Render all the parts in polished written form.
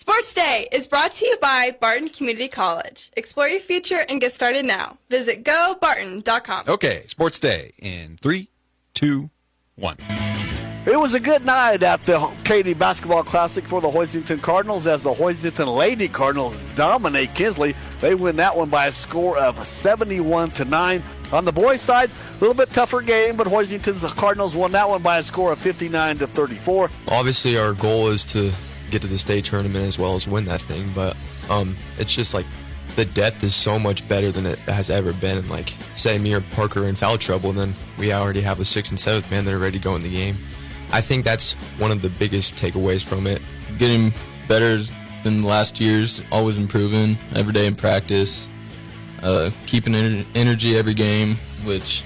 Sports Day is brought to you by Barton Community College. Explore your future and get started now. Visit gobarton.com. Okay, Sports Day in 3, 2, 1. It was a good night at the Katy Basketball Classic for the Hoisington Cardinals as the Hoisington Lady Cardinals dominate Kinsley. They win that one by a score of 71-9. On the boys' side, a little bit tougher game, but Hoisington's Cardinals won that one by a score of 59-34. Obviously, our goal is to get to the state tournament as well as win that thing, but it's just like the depth is so much better than it has ever been. And like, say me or Parker are in foul trouble, then we already have the 6th and 7th man that are ready to go in the game. I think that's one of the biggest takeaways from it. Getting better than the last years, always improving every day in practice, keeping energy every game, which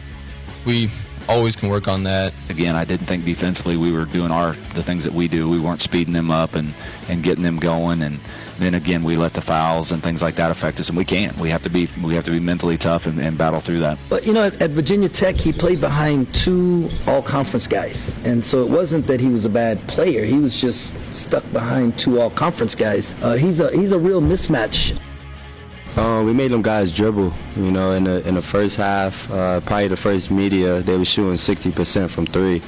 we always can work on that. Again, I didn't think defensively we were doing the things that we do. We weren't speeding them up and getting them going, and then again we let the fouls and things like that affect us, and we can't. We have to be mentally tough and battle through that. But at Virginia Tech, he played behind 2 all-conference guys, and so it wasn't that he was a bad player. He was just stuck behind 2 all-conference guys. He's a real mismatch. We made them guys dribble, in the first half, probably the first media, they were shooting 60% from 3.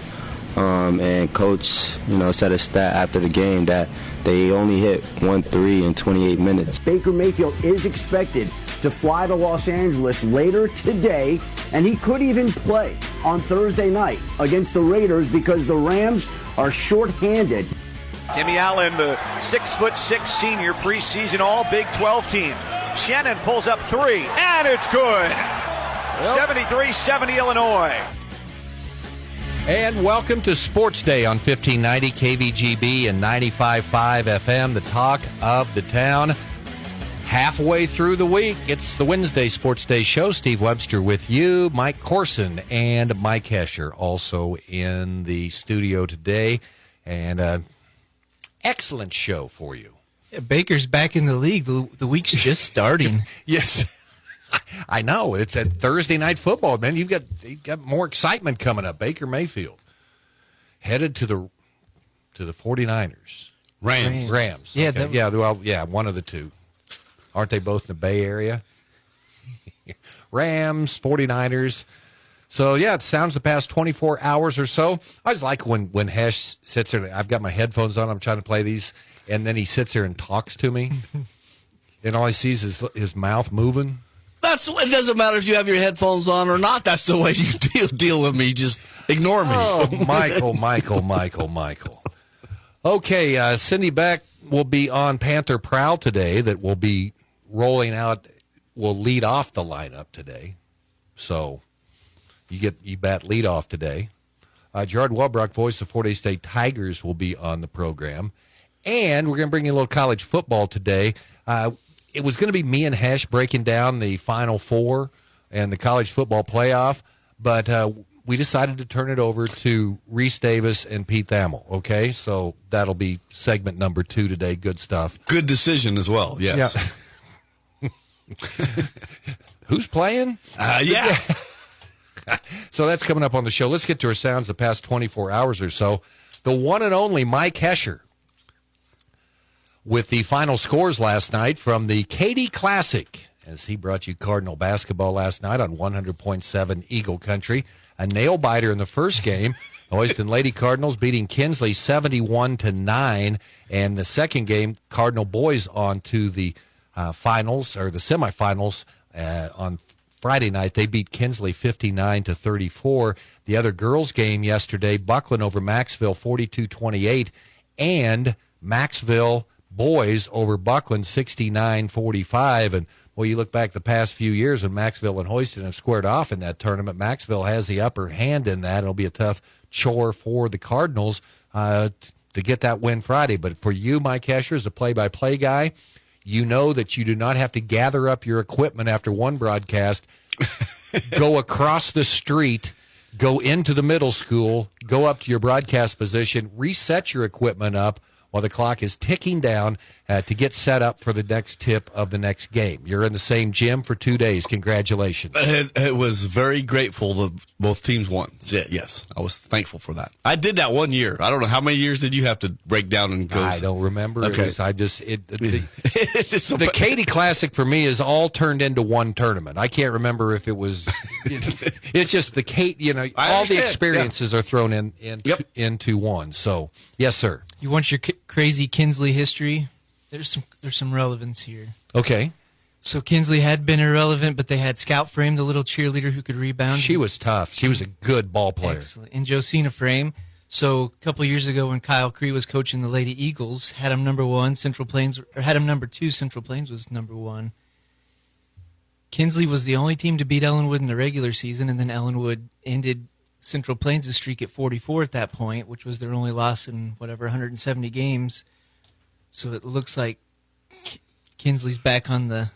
And coach, set a stat after the game that they only hit 1 3 in 28 minutes. Baker Mayfield is expected to fly to Los Angeles later today, and he could even play on Thursday night against the Raiders because the Rams are shorthanded. Timmy Allen, the 6'6" senior preseason All-Big 12 team. Shannon pulls up 3, and it's good. 73-70 Illinois. And welcome to Sports Day on 1590 KVGB and 95.5 FM, the talk of the town. Halfway through the week, it's the Wednesday Sports Day show. Steve Webster with you, Mike Corson and Mike Hesher also in the studio today. And excellent show for you. Yeah, Baker's back in the league. The week's just starting. Yes. I know. It's at Thursday Night Football, man. You've got more excitement coming up. Baker Mayfield headed to the 49ers. Rams. Yeah, okay. One of the two. Aren't they both in the Bay Area? Rams, 49ers. So, yeah, it sounds the past 24 hours or so. I was like when Hesh sits there, I've got my headphones on, I'm trying to play these, and then he sits there and talks to me, and all I see is his mouth moving. It doesn't matter if you have your headphones on or not. That's the way you deal with me. Just ignore me. Oh, Michael. Okay, Cindy Beck will be on Panther Prowl today. That will be rolling out, will lead off the lineup today. So you bat lead off today. Gerard Welbrock, voice of Fort Hays State Tigers, will be on the program. And we're going to bring you a little college football today. It was going to be me and Hesh breaking down the Final Four and the college football playoff, but we decided to turn it over to Reese Davis and Pete Thamel, okay? So that'll be segment number 2 today. Good stuff. Good decision as well, yes. Yeah. Who's playing? Yeah. So that's coming up on the show. Let's get to our sounds the past 24 hours or so. The one and only Mike Hesher with the final scores last night from the Katy Classic, as he brought you Cardinal basketball last night on 100.7 Eagle Country. A nail-biter in the first game. Hoiston Lady Cardinals beating Kinsley 71-9. And the second game, Cardinal boys on to the finals, or the semifinals on Friday night. They beat Kinsley 59-34. The other girls' game yesterday, Buckland over Maxville 42-28. And Maxville boys over Buckland 69-45. And well, you look back the past few years when Maxville and Hoiston have squared off in that tournament. Maxville has the upper hand in that. It'll be a tough chore for the Cardinals to get that win Friday. But for you, Mike Hesher, as the play-by-play guy, you know that you do not have to gather up your equipment after one broadcast, go across the street, go into the middle school, go up to your broadcast position, reset your equipment up, while the clock is ticking down to get set up for the next tip of the next game. You're in the same gym for 2 days. Congratulations. It was very grateful that both teams won. Yes, I was thankful for that. I did that 1 year. I don't know how many years did you have to break down and go. I don't remember. Okay. The Katy Classic for me is all turned into one tournament. I can't remember if it was. It's just the Kate. All the experiences are thrown into one. So yes, sir. You want your crazy Kinsley history? There's some relevance here. Okay. So Kinsley had been irrelevant, but they had Scout Frame, the little cheerleader who could rebound. She was tough. She was a good ball player. Excellent. And Josina Frame. So a couple of years ago when Kyle Cree was coaching the Lady Eagles, had him number 1, Central Plains, or had him number 2, Central Plains was number 1. Kinsley was the only team to beat Ellenwood in the regular season, and then Ellenwood ended Central Plains' streak at 44 at that point, which was their only loss in 170 games. So it looks like Kinsley's back on the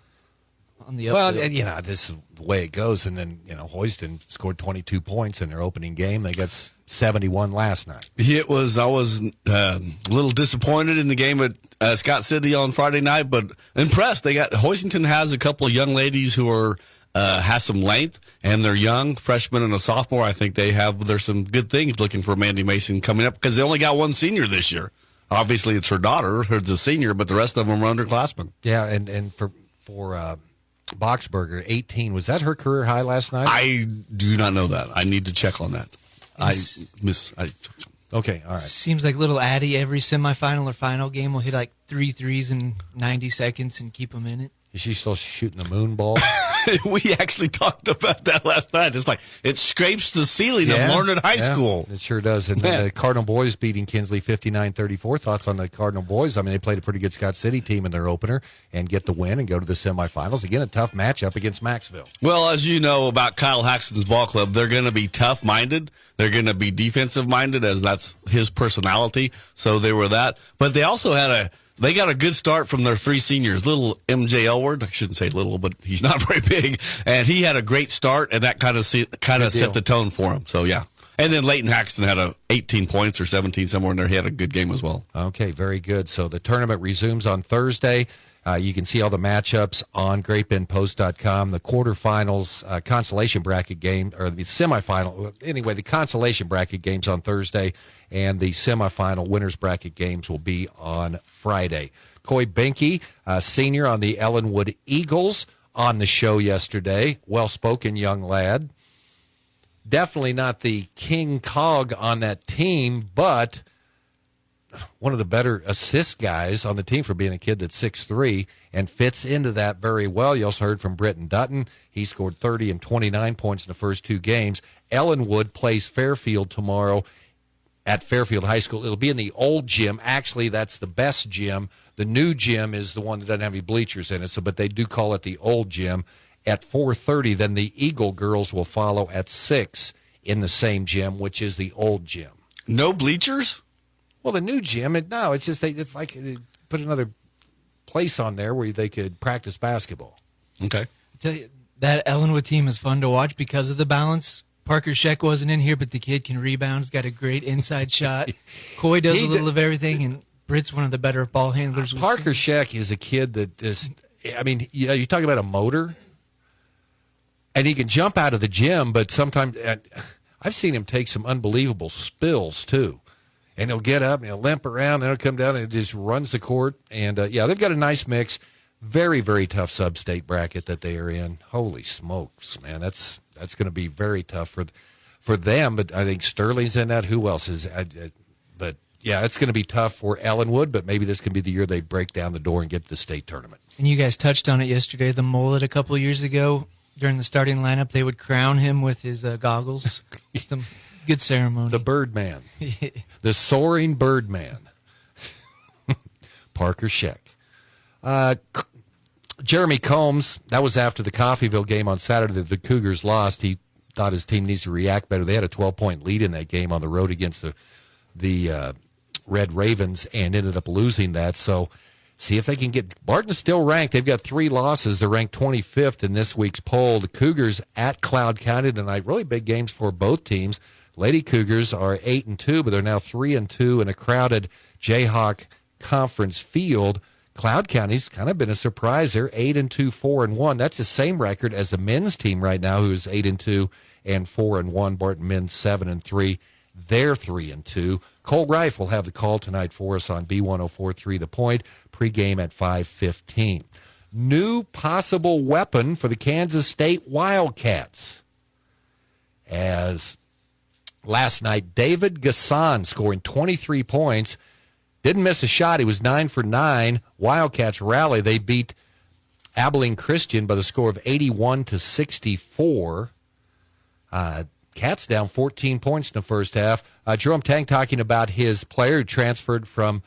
upfield. Well, this is the way it goes. And then, Houston scored 22 points in their opening game. They got 71 last night. I was a little disappointed in the game at Scott City on Friday night, but impressed. Hoistington has a couple of young ladies who are has some length, and they're young, freshman and a sophomore. I think there's some good things looking for Mandy Mason coming up because they only got one senior this year. Obviously, it's her daughter who's a senior, but the rest of them are underclassmen. Yeah, and for Boxberger, 18. Was that her career high last night? I do not know that. I need to check on that. Okay, all right. Seems like little Addie every semifinal or final game will hit like 3 threes in 90 seconds and keep them in it. Is she still shooting the moon ball? We actually talked about that last night. It's like it scrapes the ceiling of Larned High School. It sure does. And then the Cardinal boys beating Kinsley 59-34. Thoughts on the Cardinal boys? I mean, they played a pretty good Scott City team in their opener and get the win and go to the semifinals. Again, a tough matchup against Maxville. Well, as you know about Kyle Haxton's ball club, they're going to be tough-minded. They're going to be defensive-minded, as that's his personality. So they were that. But they also had They got a good start from their 3 seniors. Little MJ Elward, I shouldn't say little, but he's not very big, and he had a great start, and that kind of set the tone for him. So yeah, and then Leighton Haxton had 18 points or 17 somewhere in there. He had a good game as well. Okay, very good. So the tournament resumes on Thursday. You can see all the matchups on GreatBendPost.com. The quarterfinals, consolation bracket game, or the semifinal. Anyway, the consolation bracket games on Thursday, and the semifinal winners bracket games will be on Friday. Coy Benke, senior on the Ellenwood Eagles, on the show yesterday. Well-spoken young lad. Definitely not the king cog on that team, but one of the better assist guys on the team for being a kid that's 6'3", and fits into that very well. You also heard from Britton Dutton. He scored 30 and 29 points in the first 2 games. Ellenwood plays Fairfield tomorrow at Fairfield High School. It'll be in the old gym. Actually, that's the best gym. The new gym is the one that doesn't have any bleachers in it, but they do call it the old gym at 4:30. Then the Eagle girls will follow at 6 in the same gym, which is the old gym. No bleachers? Well, the new gym, it's just it's like they put another place on there where they could practice basketball. Okay. I tell you, that Ellenwood team is fun to watch because of the balance. Parker Scheck wasn't in here, but the kid can rebound. He's got a great inside shot. Coy does a little of everything, and Britt's one of the better ball handlers. Parker Scheck is a kid that just, you talk about a motor, and he can jump out of the gym, but sometimes I've seen him take some unbelievable spills, too. And he'll get up and he'll limp around, then he'll come down and just runs the court. And, they've got a nice mix. Very, very tough sub-state bracket that they are in. Holy smokes, man. That's going to be very tough for them. But I think Sterling's in that. Who else is? But, yeah, it's going to be tough for Ellenwood, but maybe this can be the year they break down the door and get to the state tournament. And you guys touched on it yesterday. The mullet a couple of years ago, during the starting lineup, they would crown him with his goggles. Good ceremony. The Birdman. The soaring Birdman. Parker Scheck. Jeremy Combs, that was after the Coffeyville game on Saturday that the Cougars lost. He thought his team needs to react better. They had a 12-point lead in that game on the road against the Red Ravens and ended up losing that. So see if they can get – Barton's still ranked. They've got 3 losses. They're ranked 25th in this week's poll. The Cougars at Cloud County tonight. Really big games for both teams. Lady Cougars are 8-2, but they're now 3-2 in a crowded Jayhawk conference field. Cloud County's kind of been a surprise. They're 8-2, 4-1. That's the same record as the men's team right now, who is 8-2 and 4-1. Barton men's 7-3. They're 3-2. Cole Reif will have the call tonight for us on B104.3 The Point. Pregame at 5:15. New possible weapon for the Kansas State Wildcats. As last night, David Gasson scoring 23 points. Didn't miss a shot. He was 9 for 9. Wildcats rally. They beat Abilene Christian by the score of 81-64. Cats down 14 points in the first half. Jerome Tang talking about his player who transferred from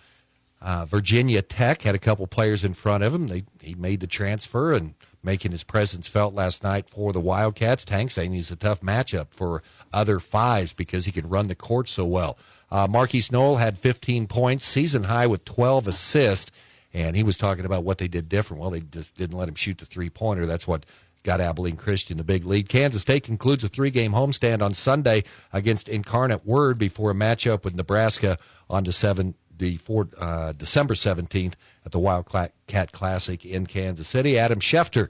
Virginia Tech. Had a couple players in front of him. He made the transfer and making his presence felt last night for the Wildcats. Tang saying he's a tough matchup for other fives because he can run the court so well. Marquise Knoll had 15 points, season high with 12 assists, and he was talking about what they did different. Well, they just didn't let him shoot the three-pointer. That's what got Abilene Christian the big lead. Kansas State concludes a 3-game homestand on Sunday against Incarnate Word before a matchup with Nebraska on December 17th at the Wildcat Classic in Kansas City. Adam Schefter,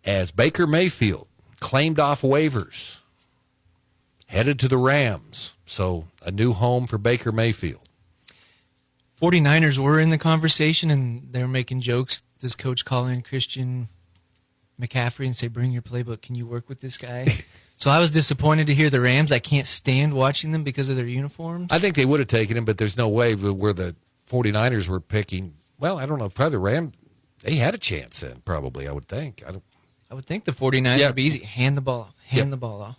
as Baker Mayfield claimed off waivers, headed to the Rams. So a new home for Baker Mayfield. 49ers were in the conversation, and they were making jokes. Does coach call in Christian McCaffrey and say, bring your playbook, can you work with this guy? So I was disappointed to hear the Rams. I can't stand watching them because of their uniforms. I think they would have taken him, but there's no way where the 49ers were picking. Well, I don't know. Probably the Rams, they had a chance then, probably, I would think. I would think the 49ers would be easy. Hand the ball off.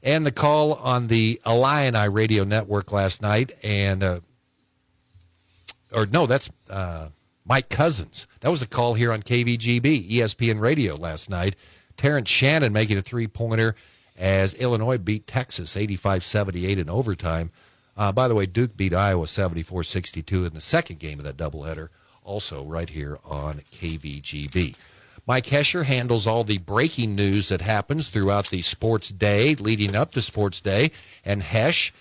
And the call on the Illini radio network last night, and that's Mike Cousins. That was a call here on KVGB, ESPN Radio last night. Terrence Shannon making a three-pointer as Illinois beat Texas 85-78 in overtime. By the way, Duke beat Iowa 74-62 in the second game of that doubleheader, also right here on KVGB. Mike Hesher handles all the breaking news that happens throughout the sports day, leading up to sports day, and Hesh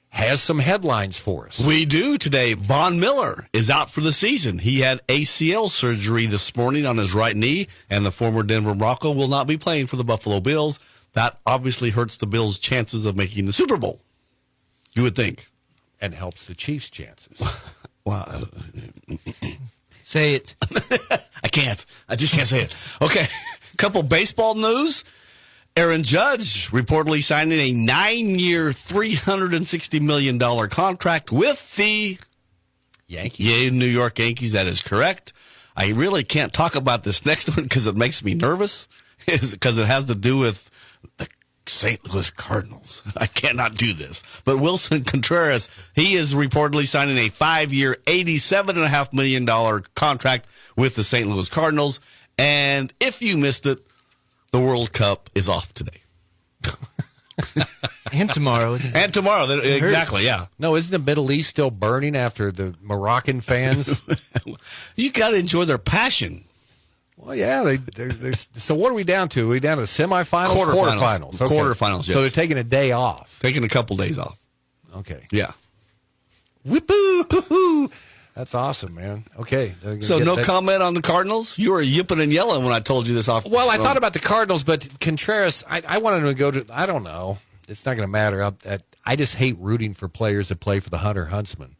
has some headlines for us. We do today. Von Miller is out for the season. He had ACL surgery this morning on his right knee, and the former Denver Bronco will not be playing for the Buffalo Bills. That obviously hurts the Bills' chances of making the Super Bowl, you would think. And helps the Chiefs' chances. Well, say it. I can't. I just can't say it. Okay, couple baseball news. Aaron Judge reportedly signing a 9-year, $360 million contract with the Yankees. New York Yankees. That is correct. I really can't talk about this next one because it makes me nervous. Because it has to do with the St. Louis Cardinals. I cannot do this. But Wilson Contreras, he is reportedly signing a 5-year, $87.5 million contract with the St. Louis Cardinals. And if you missed it, the World Cup is off today. And tomorrow. And tomorrow. Exactly, yeah. No, isn't the Middle East still burning after the Moroccan fans? You got to enjoy their passion. Well, yeah. So what are we down to? Are we down to semifinals? Quarterfinals. Okay. Quarterfinals, yes. So they're taking a day off. Taking a couple days off. Okay. Yeah. Whippoo! That's awesome, man. Okay. So no comment on the Cardinals? You were yipping and yelling when I told you this off. Well, I thought about the Cardinals, but Contreras, I wanted him to go to, I don't know. It's not going to matter. I just hate rooting for players that play for the Hunter Huntsman.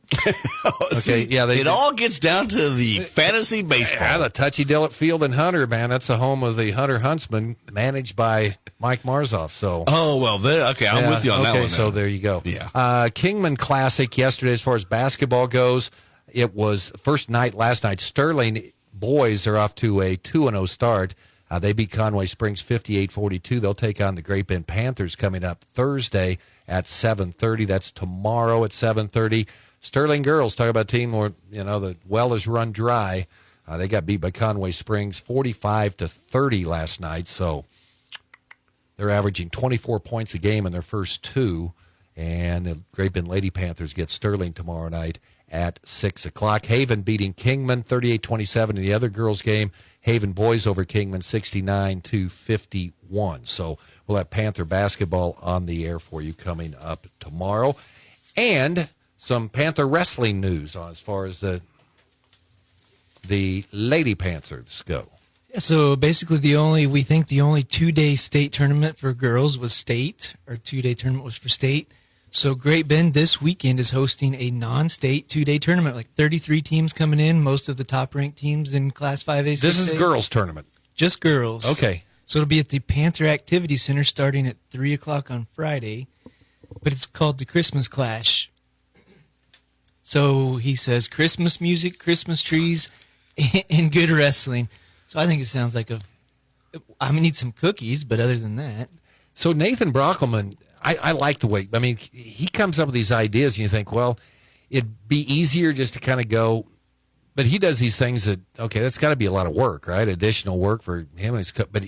Okay, yeah. It all gets down to the fantasy baseball. Yeah, the Touchy Dillett Field in Hunter, man. That's the home of the Hunter Huntsman, managed by Mike Marzoff. So. Oh, well, okay. I'm with you on that one. Okay, so there you go. Yeah. Kingman Classic yesterday as far as basketball goes. It was first night last night. Sterling boys are off to a 2-0 start. They beat Conway Springs 58-42. They'll take on the Great Bend Panthers coming up Thursday at 7:30. That's tomorrow at 7:30. Sterling girls, talk about a team where the well is run dry. They got beat by Conway Springs 45-30 last night. So they're averaging 24 points a game in their first two. And the Great Bend Lady Panthers get Sterling tomorrow night at 6 o'clock. Haven beating Kingman 38-27 in the other girls' game. Haven boys over Kingman 69-51. So we'll have Panther basketball on the air for you coming up tomorrow. And some Panther wrestling news as far as the Lady Panthers go. Yeah, so basically, the only 2-day state tournament for girls was state, or 2-day tournament was for state. So Great Bend this weekend is hosting a non-state 2-day tournament, like 33 teams coming in, most of the top-ranked teams in Class 5A. This is girls tournament. Just girls. Okay. So it'll be at the Panther Activity Center starting at 3 o'clock on Friday, but it's called the Christmas Clash. So he says Christmas music, Christmas trees, and good wrestling. So I think it sounds like I need some cookies, but other than that. So Nathan Brockelman, I like the way, I mean, he comes up with these ideas and you think, well, it'd be easier just to kind of go, but he does these things that, okay, that's got to be a lot of work, right? Additional work for him and his but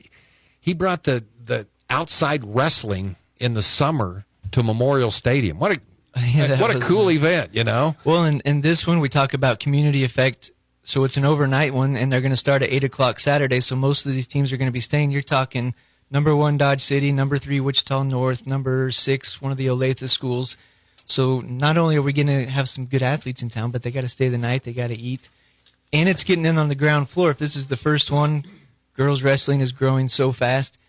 he brought the outside wrestling in the summer to Memorial Stadium. What a cool event, you know? Well, in this one, we talk about community effect. So it's an overnight one, and they're going to start at 8 o'clock Saturday. So most of these teams are going to be staying. You're talking number 1, Dodge City, number 3, Wichita North, number 6, one of the Olathe schools. So not only are we going to have some good athletes in town, but they got to stay the night, they got to eat. And it's getting in on the ground floor. If this is the first one, girls wrestling is growing so fast.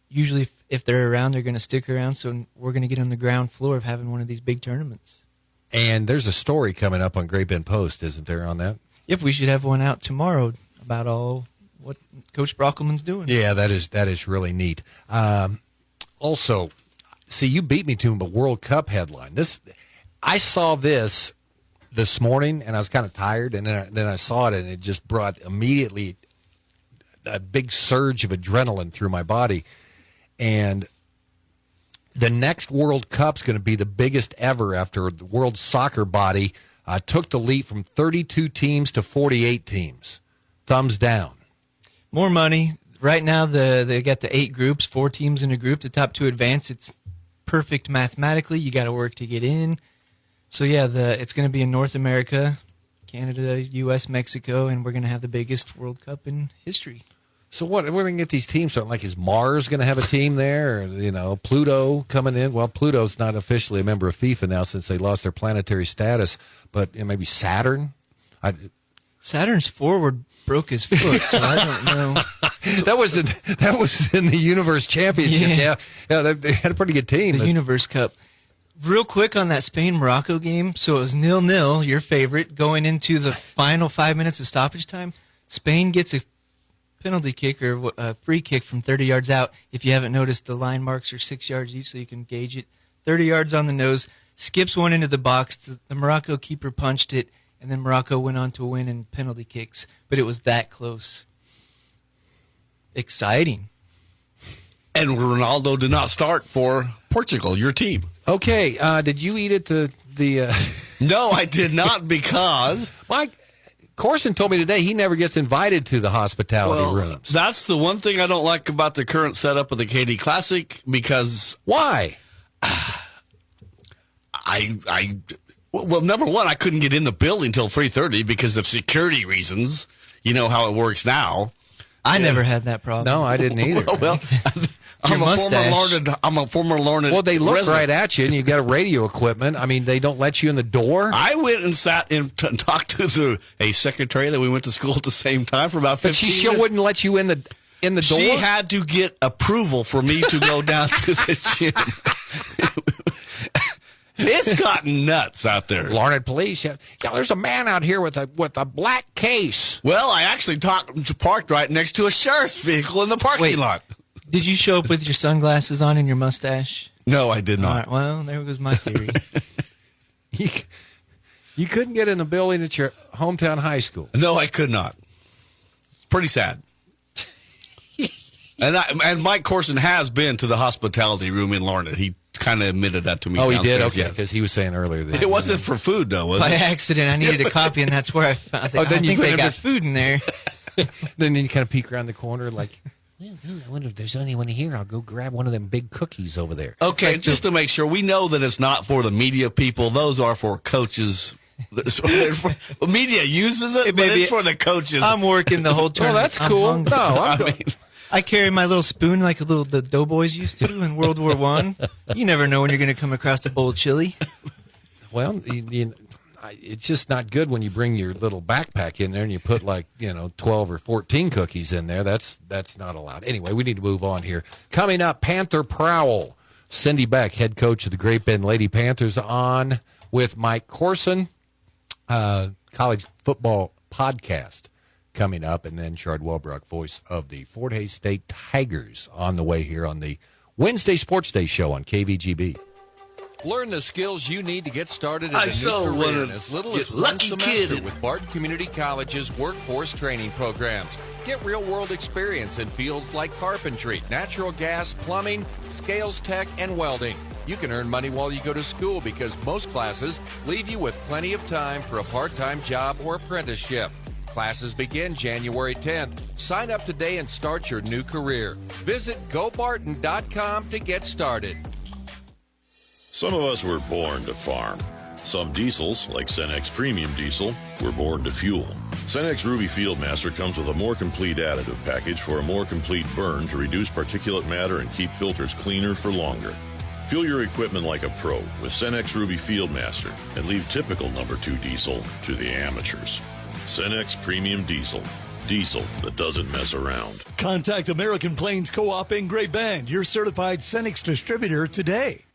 Usually if they're around, they're going to stick around. So we're going to get on the ground floor of having one of these big tournaments. And there's a story coming up on Great Bend Post, isn't there, on that? Yep, we should have one out tomorrow about all what Coach Brockelman's doing. Yeah, that is really neat. Also, see, you beat me to a World Cup headline. I saw this morning, and I was kind of tired, and then I saw it, and it just brought immediately a big surge of adrenaline through my body. And the next World Cup's going to be the biggest ever after the World Soccer Body took the leap from 32 teams to 48 teams. Thumbs down. More money. Right now, they got the 8 groups, 4 teams in a group. The top 2 advance. It's perfect mathematically. You got to work to get in. So, yeah, it's going to be in North America, Canada, U.S., Mexico, and we're going to have the biggest World Cup in history. So what? We're going to get these teams. So like, is Mars going to have a team there? Or, Pluto coming in? Well, Pluto's not officially a member of FIFA now since they lost their planetary status. But maybe Saturn? Saturn's forward broke his foot, so I don't know. That was in the Universe Championship. Yeah, they had a pretty good team. The Universe Cup. Real quick on that Spain-Morocco game. So it was 0-0, your favorite, going into the final 5 minutes of stoppage time. Spain gets a penalty kick or a free kick from 30 yards out. If you haven't noticed, the line marks are 6 yards each, so you can gauge it. 30 yards on the nose, skips one into the box. The Morocco keeper punched it, and then Morocco went on to win in penalty kicks. But it was that close. Exciting. And Ronaldo did not start for Portugal, your team. Okay, did you eat at the No, I did not, because Mike Corson told me today he never gets invited to the hospitality rooms. That's the one thing I don't like about the current setup of the KD Classic, because why? Well, number one, I couldn't get in the building until 3:30 because of security reasons. You know how it works now. I never had that problem. No, I didn't either. Well, I'm a former learned. Well, they look resident. right at you, and you've got radio equipment. I mean, they don't let you in the door. I went and sat and talked to a secretary that we went to school at the same time for about 15 But she minutes. still wouldn't let you in the door? She had to get approval for me to go down to the gym. It's gotten nuts out there. Larned police. Yeah, there's a man out here with a black case. Well, I actually parked right next to a sheriff's vehicle in the parking lot. Did you show up with your sunglasses on and your mustache? No, I did not. All right, well, there goes my theory. You couldn't get in the building at your hometown high school. No, I could not. Pretty sad. And Mike Corson has been to the hospitality room in Larned. He kind of admitted that to me. Oh, he did? downstairs, Okay, because he was saying earlier that it wasn't for food, though, was By it? accident, I needed a copy, and that's where I was like, then I you think they put got it- food in there. Then you kind of peek around the corner like, well, I wonder if there's anyone here. I'll go grab one of them big cookies over there. Okay, just to make sure, we know that it's not for the media people. Those are for coaches. Media uses it, but it's for the coaches. I'm working the whole Oh, tournament. that's I'm cool. hungry. No, I'm going. I carry my little spoon like the doughboys used to in World War I. You never know when you're going to come across a bowl of chili. Well, it's just not good when you bring your little backpack in there and you put 12 or 14 cookies in there. That's not allowed. Anyway, we need to move on here. Coming up, Panther Prowl. Cindy Beck, head coach of the Great Bend Lady Panthers, on with Mike Corson, college football podcast coming up, and then Chard Welbrock, voice of the Fort Hays State Tigers, on the way here on the Wednesday Sports Day show on KVGB. Learn the skills you need to get started in a new career in as little as one semester with Barton Community College's workforce training programs. Get real-world experience in fields like carpentry, natural gas, plumbing, scales tech, and welding. You can earn money while you go to school because most classes leave you with plenty of time for a part-time job or apprenticeship. Classes begin January 10th. Sign up today and start your new career. Visit GoBarton.com to get started. Some of us were born to farm. Some diesels, like Cenex Premium Diesel, were born to fuel. Cenex Ruby Fieldmaster comes with a more complete additive package for a more complete burn to reduce particulate matter and keep filters cleaner for longer. Fuel your equipment like a pro with Cenex Ruby Fieldmaster and leave typical number 2 diesel to the amateurs. Cenex Premium Diesel. Diesel that doesn't mess around. Contact American Plains Co-op in Great Bend, your certified Cenex distributor, today.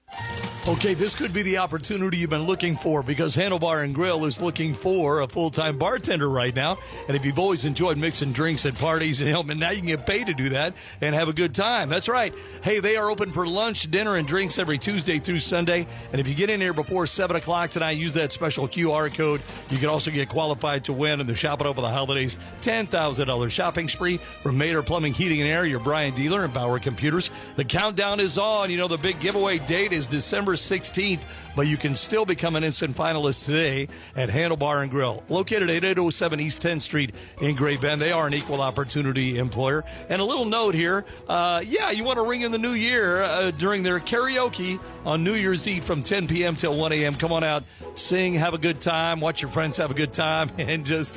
Okay, this could be the opportunity you've been looking for because Handlebar and Grill is looking for a full-time bartender right now. And if you've always enjoyed mixing drinks at parties and helping, now you can get paid to do that and have a good time. That's right. Hey, they are open for lunch, dinner, and drinks every Tuesday through Sunday. And if you get in here before 7 o'clock tonight, use that special QR code. You can also get qualified to win in the Shop It Over the Holidays $10,000 shopping spree from Mater Plumbing, Heating, and Air, your Brian dealer, and Bauer Computers. The countdown is on. You know, the big giveaway date is December 16th, but you can still become an instant finalist today at Handlebar and Grill, located at 807 East 10th Street in Great Bend. They are an equal opportunity employer. And a little note here, you want to ring in the new year during their karaoke on New Year's Eve from 10 p.m. till 1 a.m. Come on out, sing, have a good time, watch your friends have a good time, and just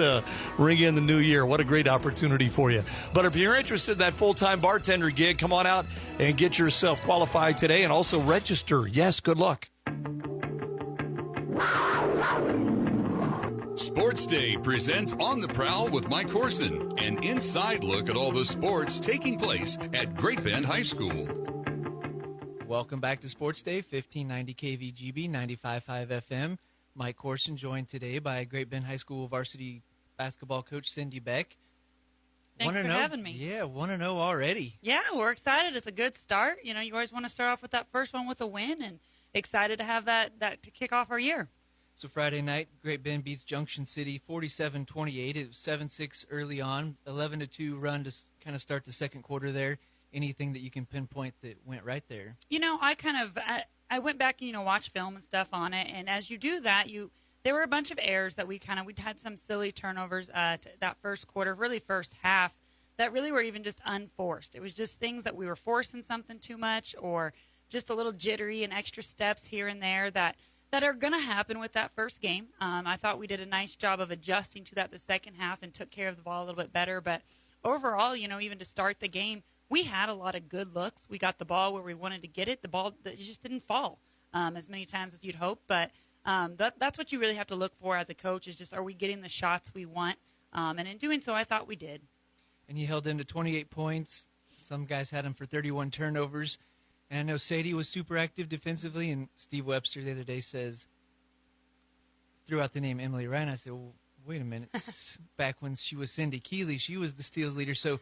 ring in the new year. What a great opportunity for you. But if you're interested in that full-time bartender gig, come on out and get yourself qualified today and also register. Yes, good luck. Sports Day presents On the Prowl with Mike Corson, an inside look at all the sports taking place at Great Bend High School. Welcome back to Sports Day, 1590 KVGB, 95.5 FM. Mike Corson, joined today by Great Bend High School varsity basketball coach Cindy Beck. Thanks for having me. Yeah, 1-0 already. Yeah, we're excited. It's a good start. You know, you always want to start off with that first one with a win, and excited to have that to kick off our year. So Friday night, Great Bend beats Junction City 47-28. It was 7-6 early on, 11-2 run to kind of start the second quarter there. Anything that you can pinpoint that went right there? You know, I went back and, watched film and stuff on it, and as you do that, there were a bunch of errors that we'd had some silly turnovers that first quarter, really first half, that really were even just unforced. It was just things that we were forcing something too much or just a little jittery and extra steps here and there that are going to happen with that first game. I thought we did a nice job of adjusting to that the second half and took care of the ball a little bit better. But overall, even to start the game, we had a lot of good looks. We got the ball where we wanted to get it. The ball that just didn't fall as many times as you'd hope. But that's what you really have to look for as a coach is just, are we getting the shots we want? And in doing so, I thought we did. And you held them to 28 points. Some guys had them for 31 turnovers. And I know Sadie was super active defensively, and Steve Webster the other day threw out the name Emily Ryan. I said, well, wait a minute. Back when she was Cindy Keeley, she was the steals leader. So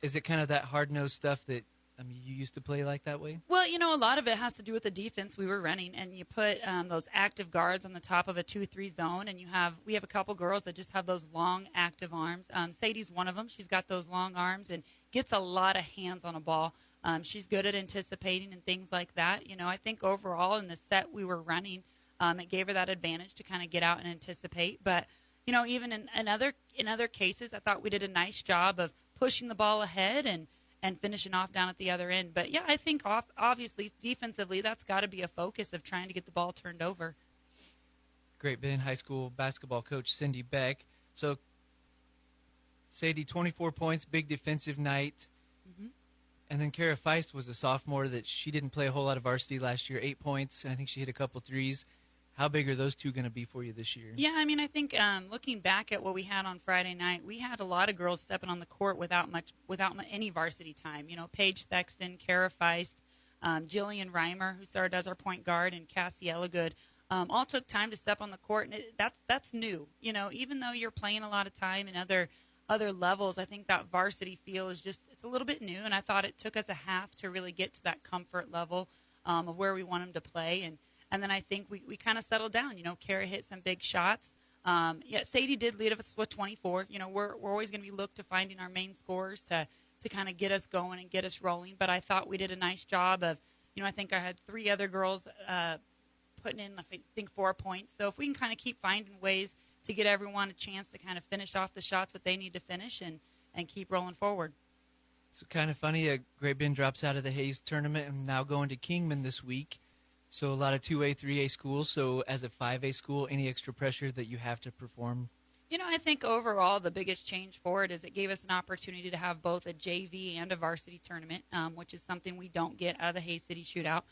is it kind of that hard-nosed stuff that you used to play like that way? Well, a lot of it has to do with the defense we were running, and you put those active guards on the top of a 2-3 zone, and we have a couple girls that just have those long, active arms. Sadie's one of them. She's got those long arms and gets a lot of hands on a ball. She's good at anticipating and things like that. I think overall in the set we were running, it gave her that advantage to kind of get out and anticipate. But, even in other cases, I thought we did a nice job of pushing the ball ahead and finishing off down at the other end. But, yeah, I think obviously defensively that's got to be a focus of trying to get the ball turned over. Great Bend High School basketball coach Cindy Beck. So, Sadie, 24 points, big defensive night. Mm-hmm. And then Kara Feist was a sophomore that she didn't play a whole lot of varsity last year, 8 points. And I think she hit a couple threes. How big are those two going to be for you this year? Yeah, I mean, I think looking back at what we had on Friday night, we had a lot of girls stepping on the court without any varsity time. You know, Paige Thexton, Kara Feist, Jillian Reimer, who started as our point guard, and Cassie Elligood, all took time to step on the court, and that's new. You know, even though you're playing a lot of time in other levels, I think that varsity feel is it's a little bit new, and I thought it took us a half to really get to that comfort level of where we want them to play, and then I think we kind of settled down. You know, Kara hit some big shots. Sadie did lead us with 24. You know, we're always going to be looked to finding our main scorers to kind of get us going and get us rolling, but I thought we did a nice job of, you know, I think I had 3 other girls putting in, I think, 4 points. So if we can kind of keep finding ways to get everyone a chance to kind of finish off the shots that they need to finish and keep rolling forward. So kind of funny, Great Bend drops out of the Hayes tournament and now going to Kingman this week. So a lot of 2A, 3A schools. So as a 5A school, any extra pressure that you have to perform? You know, I think overall the biggest change for it is it gave us an opportunity to have both a JV and a varsity tournament, which is something we don't get out of the Hayes City Shootout.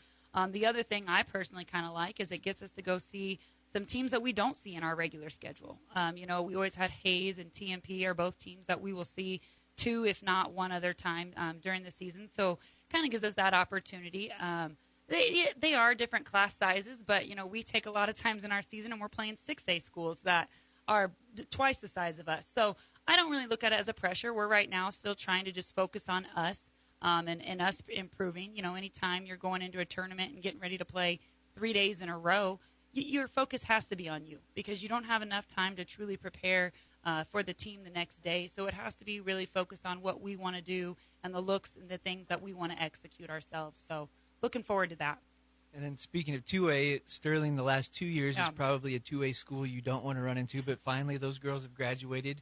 The other thing I personally kind of like is it gets us to go see some teams that we don't see in our regular schedule. You know, we always had Hayes and TMP are both teams that we will see 2, if not 1 other time during the season. So kind of gives us that opportunity. They are different class sizes, but, you know, we take a lot of times in our season and we're playing 6A schools that are twice the size of us. So I don't really look at it as a pressure. We're right now still trying to just focus on us and us improving. You know, anytime you're going into a tournament and getting ready to play 3 days in a row, your focus has to be on you because you don't have enough time to truly prepare for the team the next day. So it has to be really focused on what we want to do and the looks and the things that we want to execute ourselves. So looking forward to that. And then speaking of 2A, Sterling the last 2 years is probably a 2A school you don't want to run into, but finally those girls have graduated.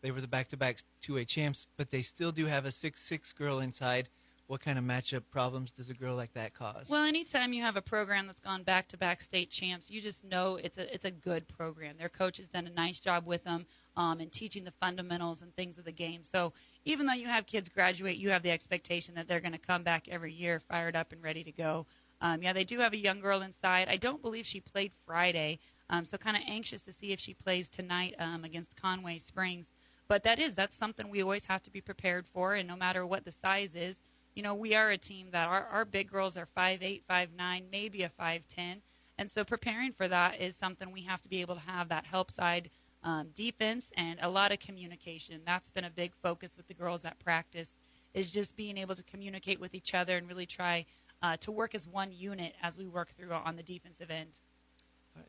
They were the back-to-back 2A champs, but they still do have a 6'6" girl inside. What kind of matchup problems does a girl like that cause? Well, anytime you have a program that's gone back-to-back state champs, you just know it's a good program. Their coach has done a nice job with them in teaching the fundamentals and things of the game. So even though you have kids graduate, you have the expectation that they're going to come back every year fired up and ready to go. They do have a young girl inside. I don't believe she played Friday, so kind of anxious to see if she plays tonight against Conway Springs. But that's something we always have to be prepared for, and no matter what the size is, you know, we are a team that our big girls are 5'8", 5'9", maybe a 5'10", and so preparing for that is something we have to be able to have that help side defense and a lot of communication. That's been a big focus with the girls at practice, is just being able to communicate with each other and really try to work as one unit as we work through on the defensive end.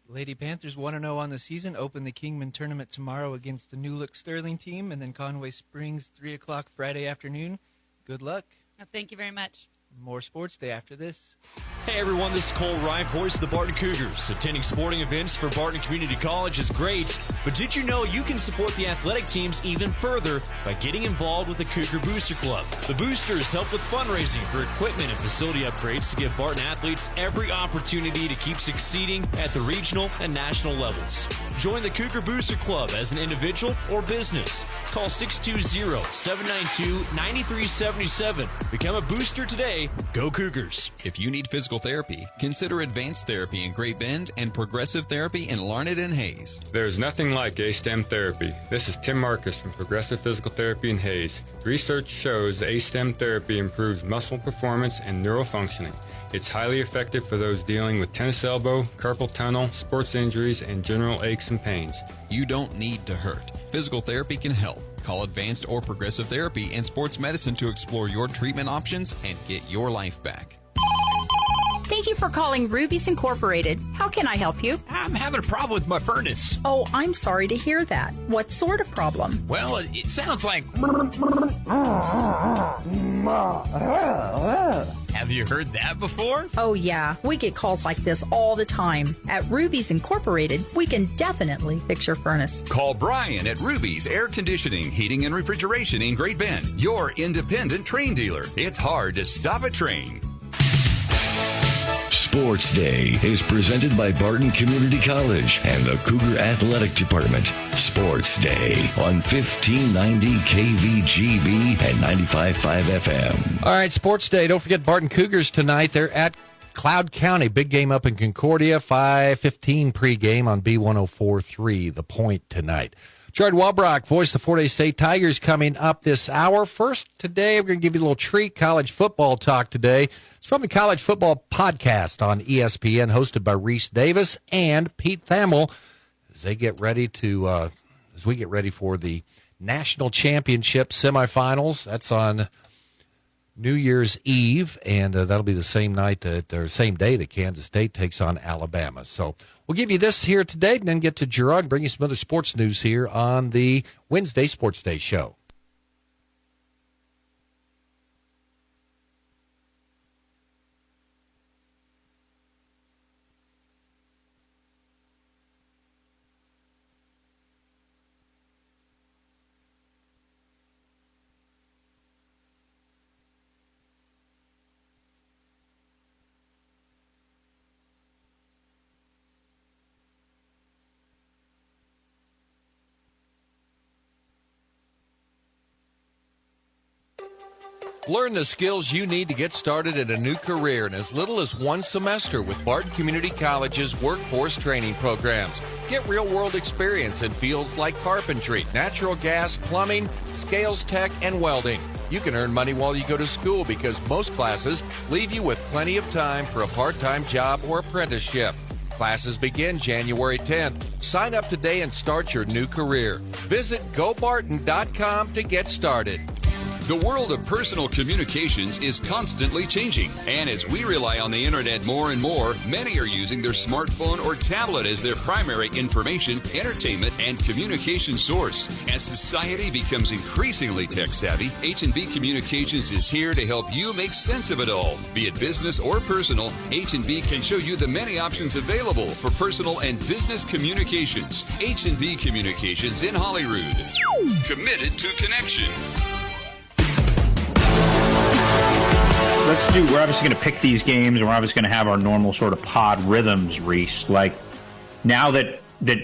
Lady Panthers 1-0 on the season. Open the Kingman tournament tomorrow against the New Look Sterling team, and then Conway Springs 3 o'clock Friday afternoon. Good luck. Thank you very much. More Sports Day after this. Hey everyone, this is Cole Wright, voice of the Barton Cougars. Attending sporting events for Barton Community College is great, but did you know you can support the athletic teams even further by getting involved with the Cougar Booster Club? The Boosters help with fundraising for equipment and facility upgrades to give Barton athletes every opportunity to keep succeeding at the regional and national levels. Join the Cougar Booster Club as an individual or business. Call 620-792-9377. Become a booster today. Go Cougars. If you need physical therapy, consider Advanced Therapy in Great Bend and Progressive Therapy in Larned and Hayes. There's nothing like A-STEM therapy. This is Tim Marcus from Progressive Physical Therapy in Hayes. Research shows A-STEM therapy improves muscle performance and neural functioning. It's highly effective for those dealing with tennis elbow, carpal tunnel, sports injuries, and general aches and pains. You don't need to hurt. Physical therapy can help. Call Advanced or Progressive Therapy and Sports Medicine to explore your treatment options and get your life back. Thank you for calling Ruby's Incorporated. How can I help you? I'm having a problem with my furnace. Oh, I'm sorry to hear that. What sort of problem? Well, it sounds like... Have you heard that before? Oh, yeah. We get calls like this all the time. At Ruby's Incorporated, we can definitely fix your furnace. Call Brian at Ruby's Air Conditioning, Heating, and Refrigeration in Great Bend, your independent train dealer. It's hard to stop a train. Sports Day is presented by Barton Community College and the Cougar Athletic Department. Sports Day on 1590 KVGB and 95.5 FM. All right, Sports Day. Don't forget Barton Cougars tonight. They're at Cloud County, big game up in Concordia, 5:15 pregame on B104.3, The Point tonight. Jared Walbrock, voice of the Fort Hays State Tigers, coming up this hour. First, today, we're going to give you a little treat, college football talk today. It's from the College Football Podcast on ESPN, hosted by Reese Davis and Pete Thamel, as they get ready to, as we get ready for the National Championship semifinals. That's on New Year's Eve, and that'll be the same night or same day that Kansas State takes on Alabama. So we'll give you this here today, and then get to Gerard and bring you some other sports news here on the Wednesday Sports Day show. Learn the skills you need to get started in a new career in as little as one semester with Barton Community College's workforce training programs. Get real-world experience in fields like carpentry, natural gas, plumbing, scales tech, and welding. You can earn money while you go to school because most classes leave you with plenty of time for a part-time job or apprenticeship. Classes begin January 10th. Sign up today and start your new career. Visit GoBarton.com to get started. The world of personal communications is constantly changing, and as we rely on the internet more and more, many are using their smartphone or tablet as their primary information, entertainment, and communication source. As society becomes increasingly tech-savvy, H&B Communications is here to help you make sense of it all. Be it business or personal, H&B can show you the many options available for personal and business communications. H&B Communications in Holyrood. Committed to connection. We're obviously going to pick these games, and we're obviously going to have our normal sort of pod rhythms, Reese. Like, now that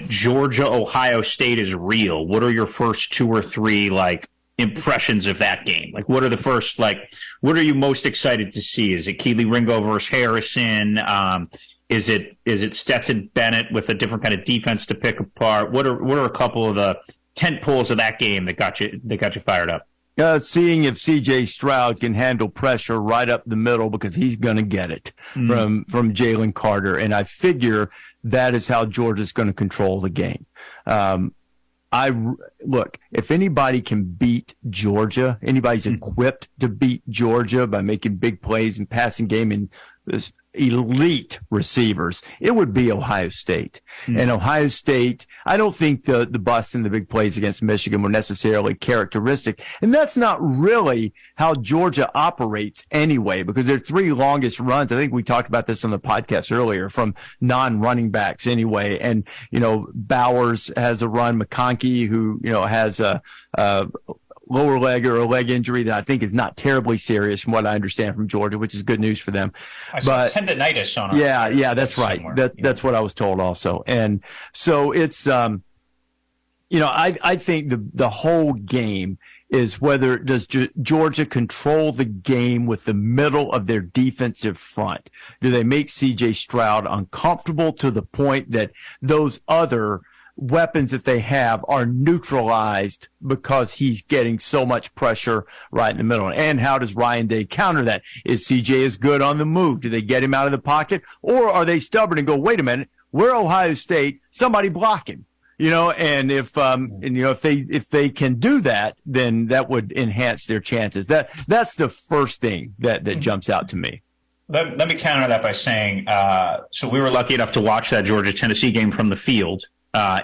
Georgia, Ohio State is real, what are your first two or three, like, impressions of that game? Like, what are the first, like, what are you most excited to see? Is it Keely Ringo versus Harrison? Is it Stetson Bennett with a different kind of defense to pick apart? What are a couple of the tent poles of that game that got you fired up? Seeing if C.J. Stroud can handle pressure right up the middle, because he's going to get it from Jalen Carter. And I figure that is how Georgia's going to control the game. Look, if anybody can beat Georgia, anybody's equipped to beat Georgia by making big plays and passing game and this elite receivers, it would be Ohio State. And Ohio State, I don't think the bust and the big plays against Michigan were necessarily characteristic. And that's not really how Georgia operates anyway, because their three longest runs, I think we talked about this on the podcast earlier, from non-running backs anyway. And, Bowers has a run, McConkey, who, has a lower leg or a leg injury that I think is not terribly serious from what I understand from Georgia, which is good news for them. I saw tendinitis on it. Yeah, that's right. That's what I was told also. And so it's, I think the whole game is whether does Georgia control the game with the middle of their defensive front? Do they make C.J. Stroud uncomfortable to the point that those other weapons that they have are neutralized because he's getting so much pressure right in the middle? And how does Ryan Day counter that? Is CJ as good on the move? Do they get him out of the pocket? Or are they stubborn and go, wait a minute, we're Ohio State, somebody block him? And if they can do that, then that would enhance their chances. That's the first thing that jumps out to me. Let me counter that by saying, so we were lucky enough to watch that Georgia-Tennessee game from the field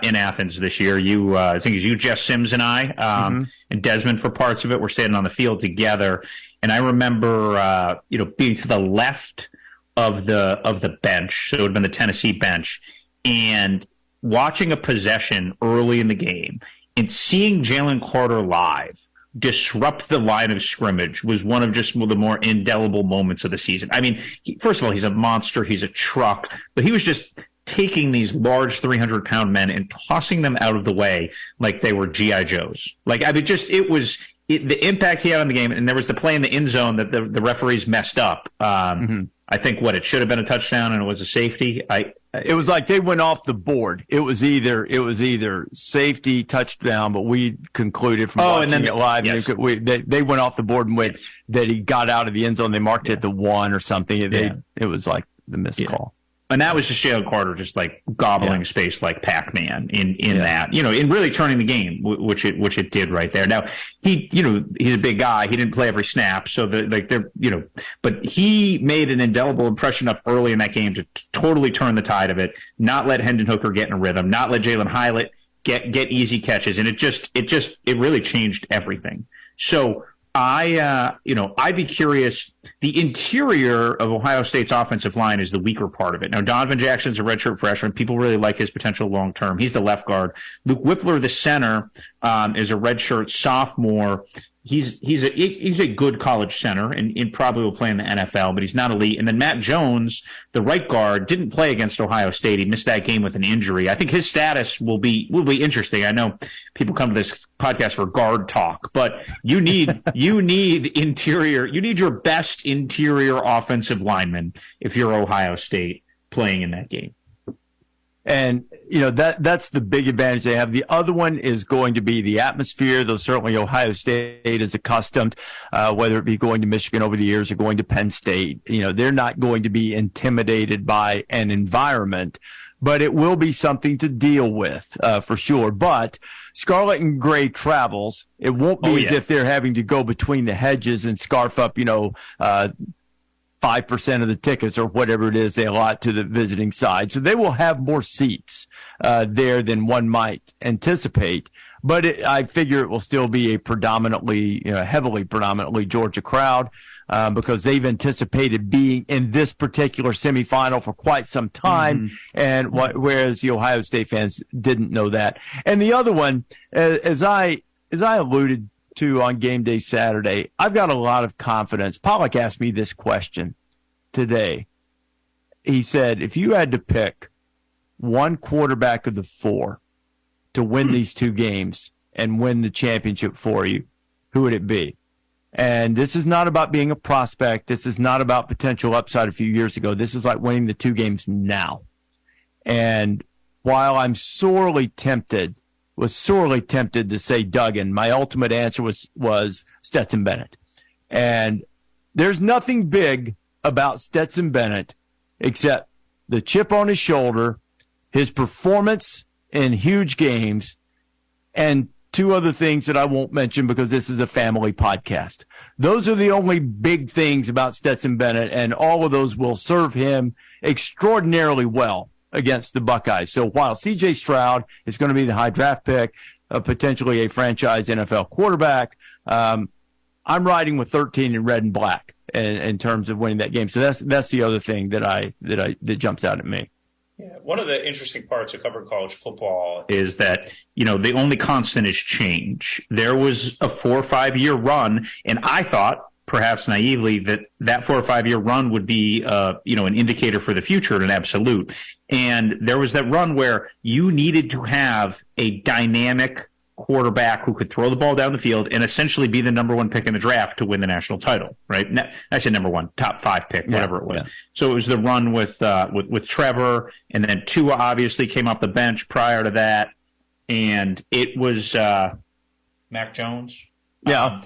in Athens this year. I think it was you, Jeff Sims, and I, and Desmond for parts of it. We're standing on the field together, and I remember, being to the left of the bench, so it would have been the Tennessee bench, and watching a possession early in the game and seeing Jalen Carter live disrupt the line of scrimmage was one of the more indelible moments of the season. I mean, first of all, he's a monster, he's a truck, but he was just taking these large 300-pound men and tossing them out of the way like they were G.I. Joes. Like, I mean, the impact he had on the game, and there was the play in the end zone that the referees messed up. I I think it should have been a touchdown and it was a safety. It was like they went off the board. It was either safety, touchdown, but we concluded from watching it live. Yes. They went off the board and went that he got out of the end zone. They marked it at the 1 or something. It was like the missed call. And that was just Jalen Carter just like gobbling space like Pac-Man in that, in really turning the game, which it did right there. Now he's a big guy. He didn't play every snap. So but he made an indelible impression enough early in that game to totally turn the tide of it, not let Hendon Hooker get in a rhythm, not let Jalen Hylett get easy catches. And it really changed everything. So I'd be curious. The interior of Ohio State's offensive line is the weaker part of it. Now, Donovan Jackson's a redshirt freshman. People really like his potential long term. He's the left guard. Luke Whippler, the center, is a redshirt sophomore. He's a good college center and probably will play in the NFL, but he's not elite. And then Matt Jones, the right guard, didn't play against Ohio State. He missed that game with an injury. I think his status will be interesting. I know people come to this podcast for guard talk, but you need interior. You need your best interior offensive lineman if you're Ohio State playing in that game. And, that's the big advantage they have. The other one is going to be the atmosphere, though certainly Ohio State is accustomed, whether it be going to Michigan over the years or going to Penn State. They're not going to be intimidated by an environment, but it will be something to deal with, for sure. But Scarlet and Gray travels. It won't be as if they're having to go between the hedges and scarf up, 5% of the tickets or whatever it is they allot to the visiting side. So they will have more seats there than one might anticipate. But I figure it will still be a predominantly Georgia crowd because they've anticipated being in this particular semifinal for quite some time. And whereas the Ohio State fans didn't know that. And the other one, as I alluded to on game day Saturday, I've got a lot of confidence. Pollock asked me this question today. He said, if you had to pick one quarterback of the 4 to win these 2 games and win the championship for you, who would it be? And this is not about being a prospect. This is not about potential upside a few years ago. This is like winning the 2 games now. And while I'm sorely tempted to say Duggan, my ultimate answer was Stetson Bennett. And there's nothing big about Stetson Bennett except the chip on his shoulder, his performance in huge games, and 2 other things that I won't mention because this is a family podcast. Those are the only big things about Stetson Bennett, and all of those will serve him extraordinarily well against the Buckeyes. So while C.J. Stroud is going to be the high draft pick, potentially a franchise NFL quarterback, I'm riding with 13 in red and black in terms of winning that game. So that's the other thing that jumps out at me. Yeah, one of the interesting parts of covering college football is that, the only constant is change. There was a 4 or 5 year run, and I thought, perhaps naively, that 4 or 5 year run would be, an indicator for the future, an absolute. And there was that run where you needed to have a dynamic quarterback who could throw the ball down the field and essentially be the number 1 pick in the draft to win the national title, right? I said number 1, top 5 pick, whatever it was. Yeah. So it was the run with Trevor, and then Tua obviously came off the bench prior to that, and it was Mac Jones. Yeah.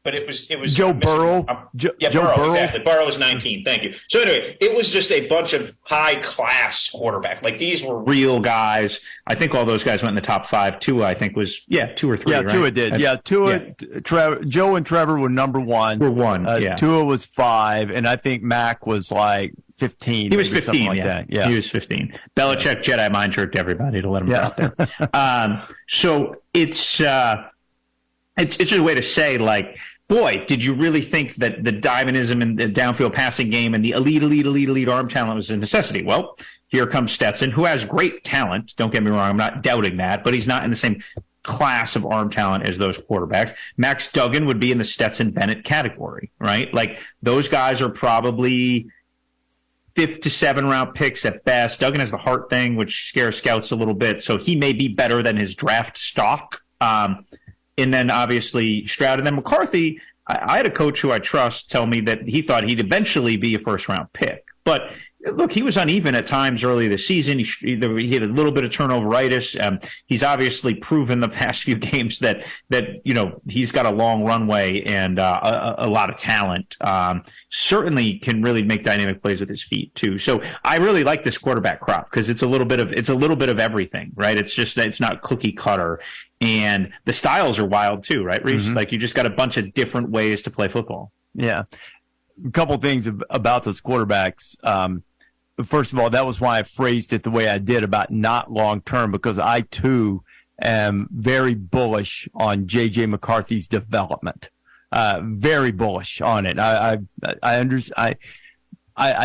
But it was Joe Burrow. Joe Burrow, exactly. Burrow was 19. Thank you. So anyway, it was just a bunch of high class quarterbacks. Like these were real guys. I think all those guys went in the top 5. Tua, I think, was 2 or 3. Yeah, right? Tua did. Tua, Trevor, Joe and Trevor were number 1. Were 1. Tua was 5, and I think Mac was like 15. He was 15. Like that. Yeah, he was 15. Belichick Jedi mind tricked everybody to let him out there. So it's just a way to say, like, boy, did you really think that the dynamism and the downfield passing game and the elite arm talent was a necessity? Well, here comes Stetson, who has great talent. Don't get me wrong. I'm not doubting that, but he's not in the same class of arm talent as those quarterbacks. Max Duggan would be in the Stetson Bennett category, right? Like those guys are probably 5th to 7th round picks at best. Duggan has the heart thing, which scares scouts a little bit. So he may be better than his draft stock. And then obviously Stroud, and then McCarthy. I had a coach who I trust tell me that he thought he'd eventually be a 1st round pick, But look, he was uneven at times early this season. He had a little bit of turnoveritis. He's obviously proven the past few games that he's got a long runway and a lot of talent. Certainly can really make dynamic plays with his feet too. So I really like this quarterback crop because it's a little bit of everything, right? It's just that it's not cookie cutter, and the styles are wild too, right, Reese? Mm-hmm. Like you just got a bunch of different ways to play football. Yeah, a couple things about those quarterbacks. First of all, that was why I phrased it the way I did about not long term, because I too am very bullish on J.J. McCarthy's development. Very bullish on it. I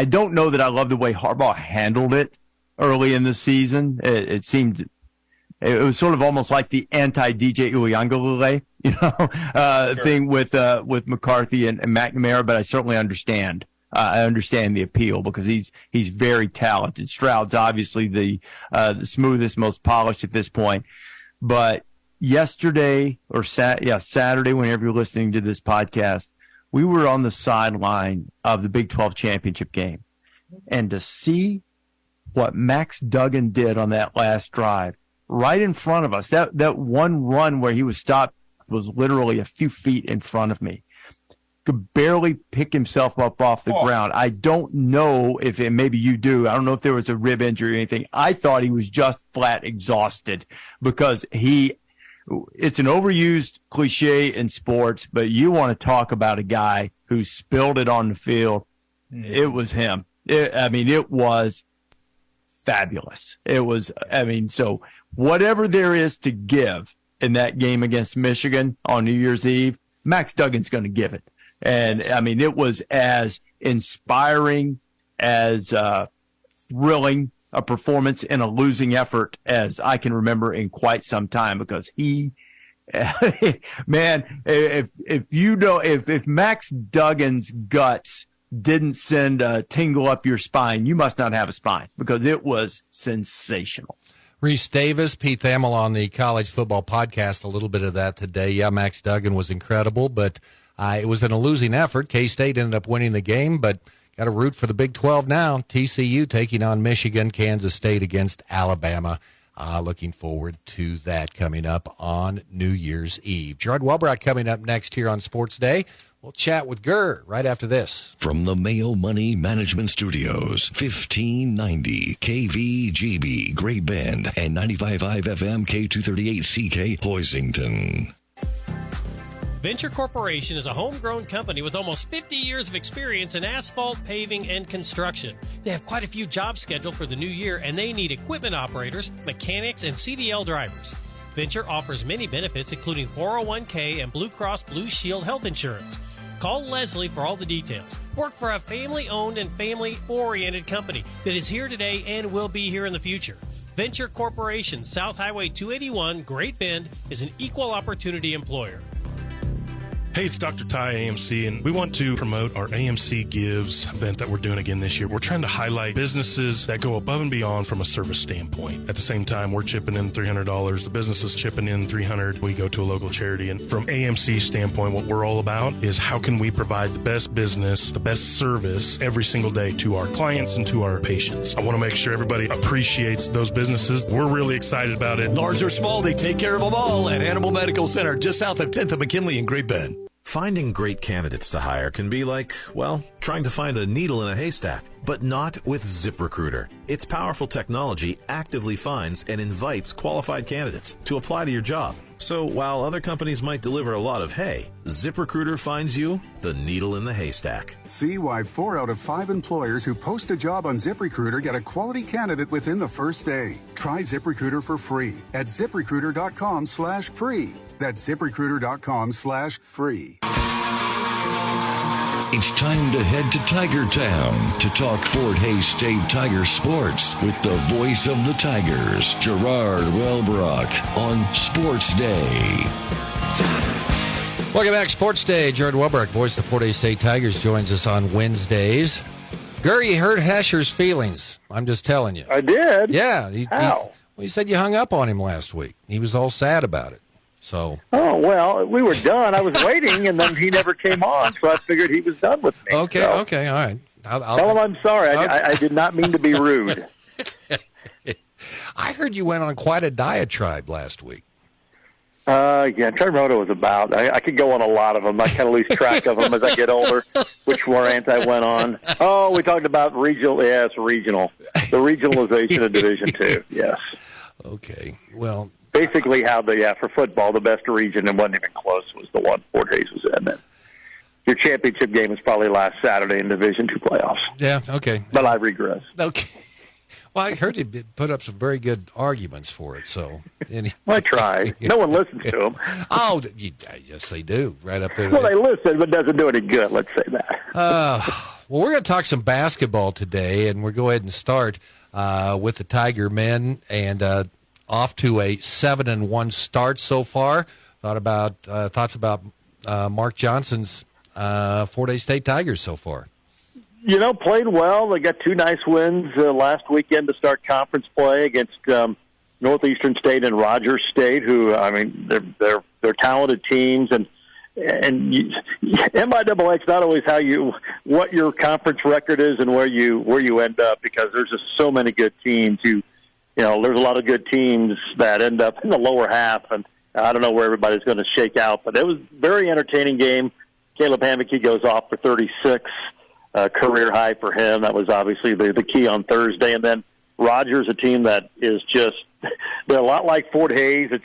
don't know that I love the way Harbaugh handled it early in the season. It seemed it was sort of almost like the anti-DJ Uiagalelei, thing with McCarthy and McNamara. But I certainly understand. I understand the appeal because he's very talented. Stroud's obviously the smoothest, most polished at this point. But yesterday or Saturday, whenever you're listening to this podcast, we were on the sideline of the Big 12 championship game, and to see what Max Duggan did on that last drive right in front of us, that one run where he was stopped was literally a few feet in front of me. Could barely pick himself up off the ground. I don't know if maybe you do. I don't know if there was a rib injury or anything. I thought he was just flat exhausted because it's an overused cliche in sports, but you want to talk about a guy who spilled it on the field. It was him. It was fabulous. So whatever there is to give in that game against Michigan on New Year's Eve, Max Duggan's going to give it. And it was as inspiring, as thrilling a performance in a losing effort as I can remember in quite some time, because man, if Max Duggan's guts didn't send a tingle up your spine, you must not have a spine, because it was sensational. Reese Davis, Pete Thamel on the College Football Podcast, a little bit of that today. Yeah, Max Duggan was incredible, but it was in a losing effort. K-State ended up winning the game, but got to root for the Big 12 now. TCU taking on Michigan, Kansas State against Alabama. Looking forward to that coming up on New Year's Eve. Gerard Welbrock coming up next here on Sports Day. We'll chat with Gurr right after this. From the Mayo Money Management Studios, 1590 KVGB, Great Bend, and 95.5 FM K238CK, Hoisington. Venture Corporation is a homegrown company with almost 50 years of experience in asphalt, paving, and construction. They have quite a few jobs scheduled for the new year, and they need equipment operators, mechanics, and CDL drivers. Venture offers many benefits, including 401k and Blue Cross Blue Shield health insurance. Call Leslie for all the details. Work for a family-owned and family-oriented company that is here today and will be here in the future. Venture Corporation, South Highway 281, Great Bend, is an equal opportunity employer. Hey, it's Dr. Ty, AMC, and we want to promote our AMC Gives event that we're doing again this year. We're trying to highlight businesses that go above and beyond from a service standpoint. At the same time, we're chipping in $300. The business is chipping in $300. We go to a local charity. And from AMC standpoint, what we're all about is how can we provide the best business, the best service every single day to our clients and to our patients. I want to make sure everybody appreciates those businesses. We're really excited about it. Large or small, they take care of them all at Animal Medical Center, just south of 10th and McKinley in Great Bend. Finding great candidates to hire can be like, well, trying to find a needle in a haystack, but not with ZipRecruiter. Its powerful technology actively finds and invites qualified candidates to apply to your job. So while other companies might deliver a lot of hay, ZipRecruiter finds you the needle in the haystack. See why 4 out of 5 employers who post a job on ZipRecruiter get a quality candidate within the first day. Try ZipRecruiter for free at ZipRecruiter.com/free. That's ZipRecruiter.com/free. It's time to head to Tiger Town to talk Fort Hays State Tiger sports with the voice of the Tigers, Gerard Welbrock, on Sports Day. Welcome back, Sports Day. Gerard Welbrock, voice of the Fort Hays State Tigers, joins us on Wednesdays. Gurr, you hurt Hesher's feelings. I'm just telling you. I did? Yeah. How? He said you hung up on him last week. He was all sad about it. So. Oh, well, we were done. I was waiting, and then he never came on, so I figured he was done with me. Okay, so. okay, all right. Tell him I'm sorry. I did not mean to be rude. I heard you went on quite a diatribe last week. Yeah, I'm trying to remember what it was about. I could go on a lot of them. I kind of lose track of them as I get older, which rant I went on. Oh, we talked about regional. Yes, regional. The regionalization of Division II. Yes. Okay. Well, basically how for football, the best region, and wasn't even close, was the one Fort Hays was in. And your championship game was probably last Saturday in Division II playoffs. Yeah, okay. But I regress. Okay. Well, I heard you put up some very good arguments for it. So, I try. No one listens to them. Oh, yes, they do. Right up there. Well, they listen, but it doesn't do any good. Let's say that. Well, we're going to talk some basketball today, and we'll go ahead and start with the Tiger men, and off to a 7-1 start so far. Thoughts about Mark Johnson's Fort Hays State Tigers so far. Played well. They got 2 nice wins last weekend to start conference play against Northeastern State and Rogers State, who, they're talented teams, and MIAA, it's not always what your conference record is and where you end up, because there's just so many good teams. There's a lot of good teams that end up in the lower half, and I don't know where everybody's going to shake out, but it was a very entertaining game. Caleb Hammocky goes off for 36. Career high for him. That was obviously the key on Thursday. And then Rogers, a team that is they're a lot like Fort Hays. It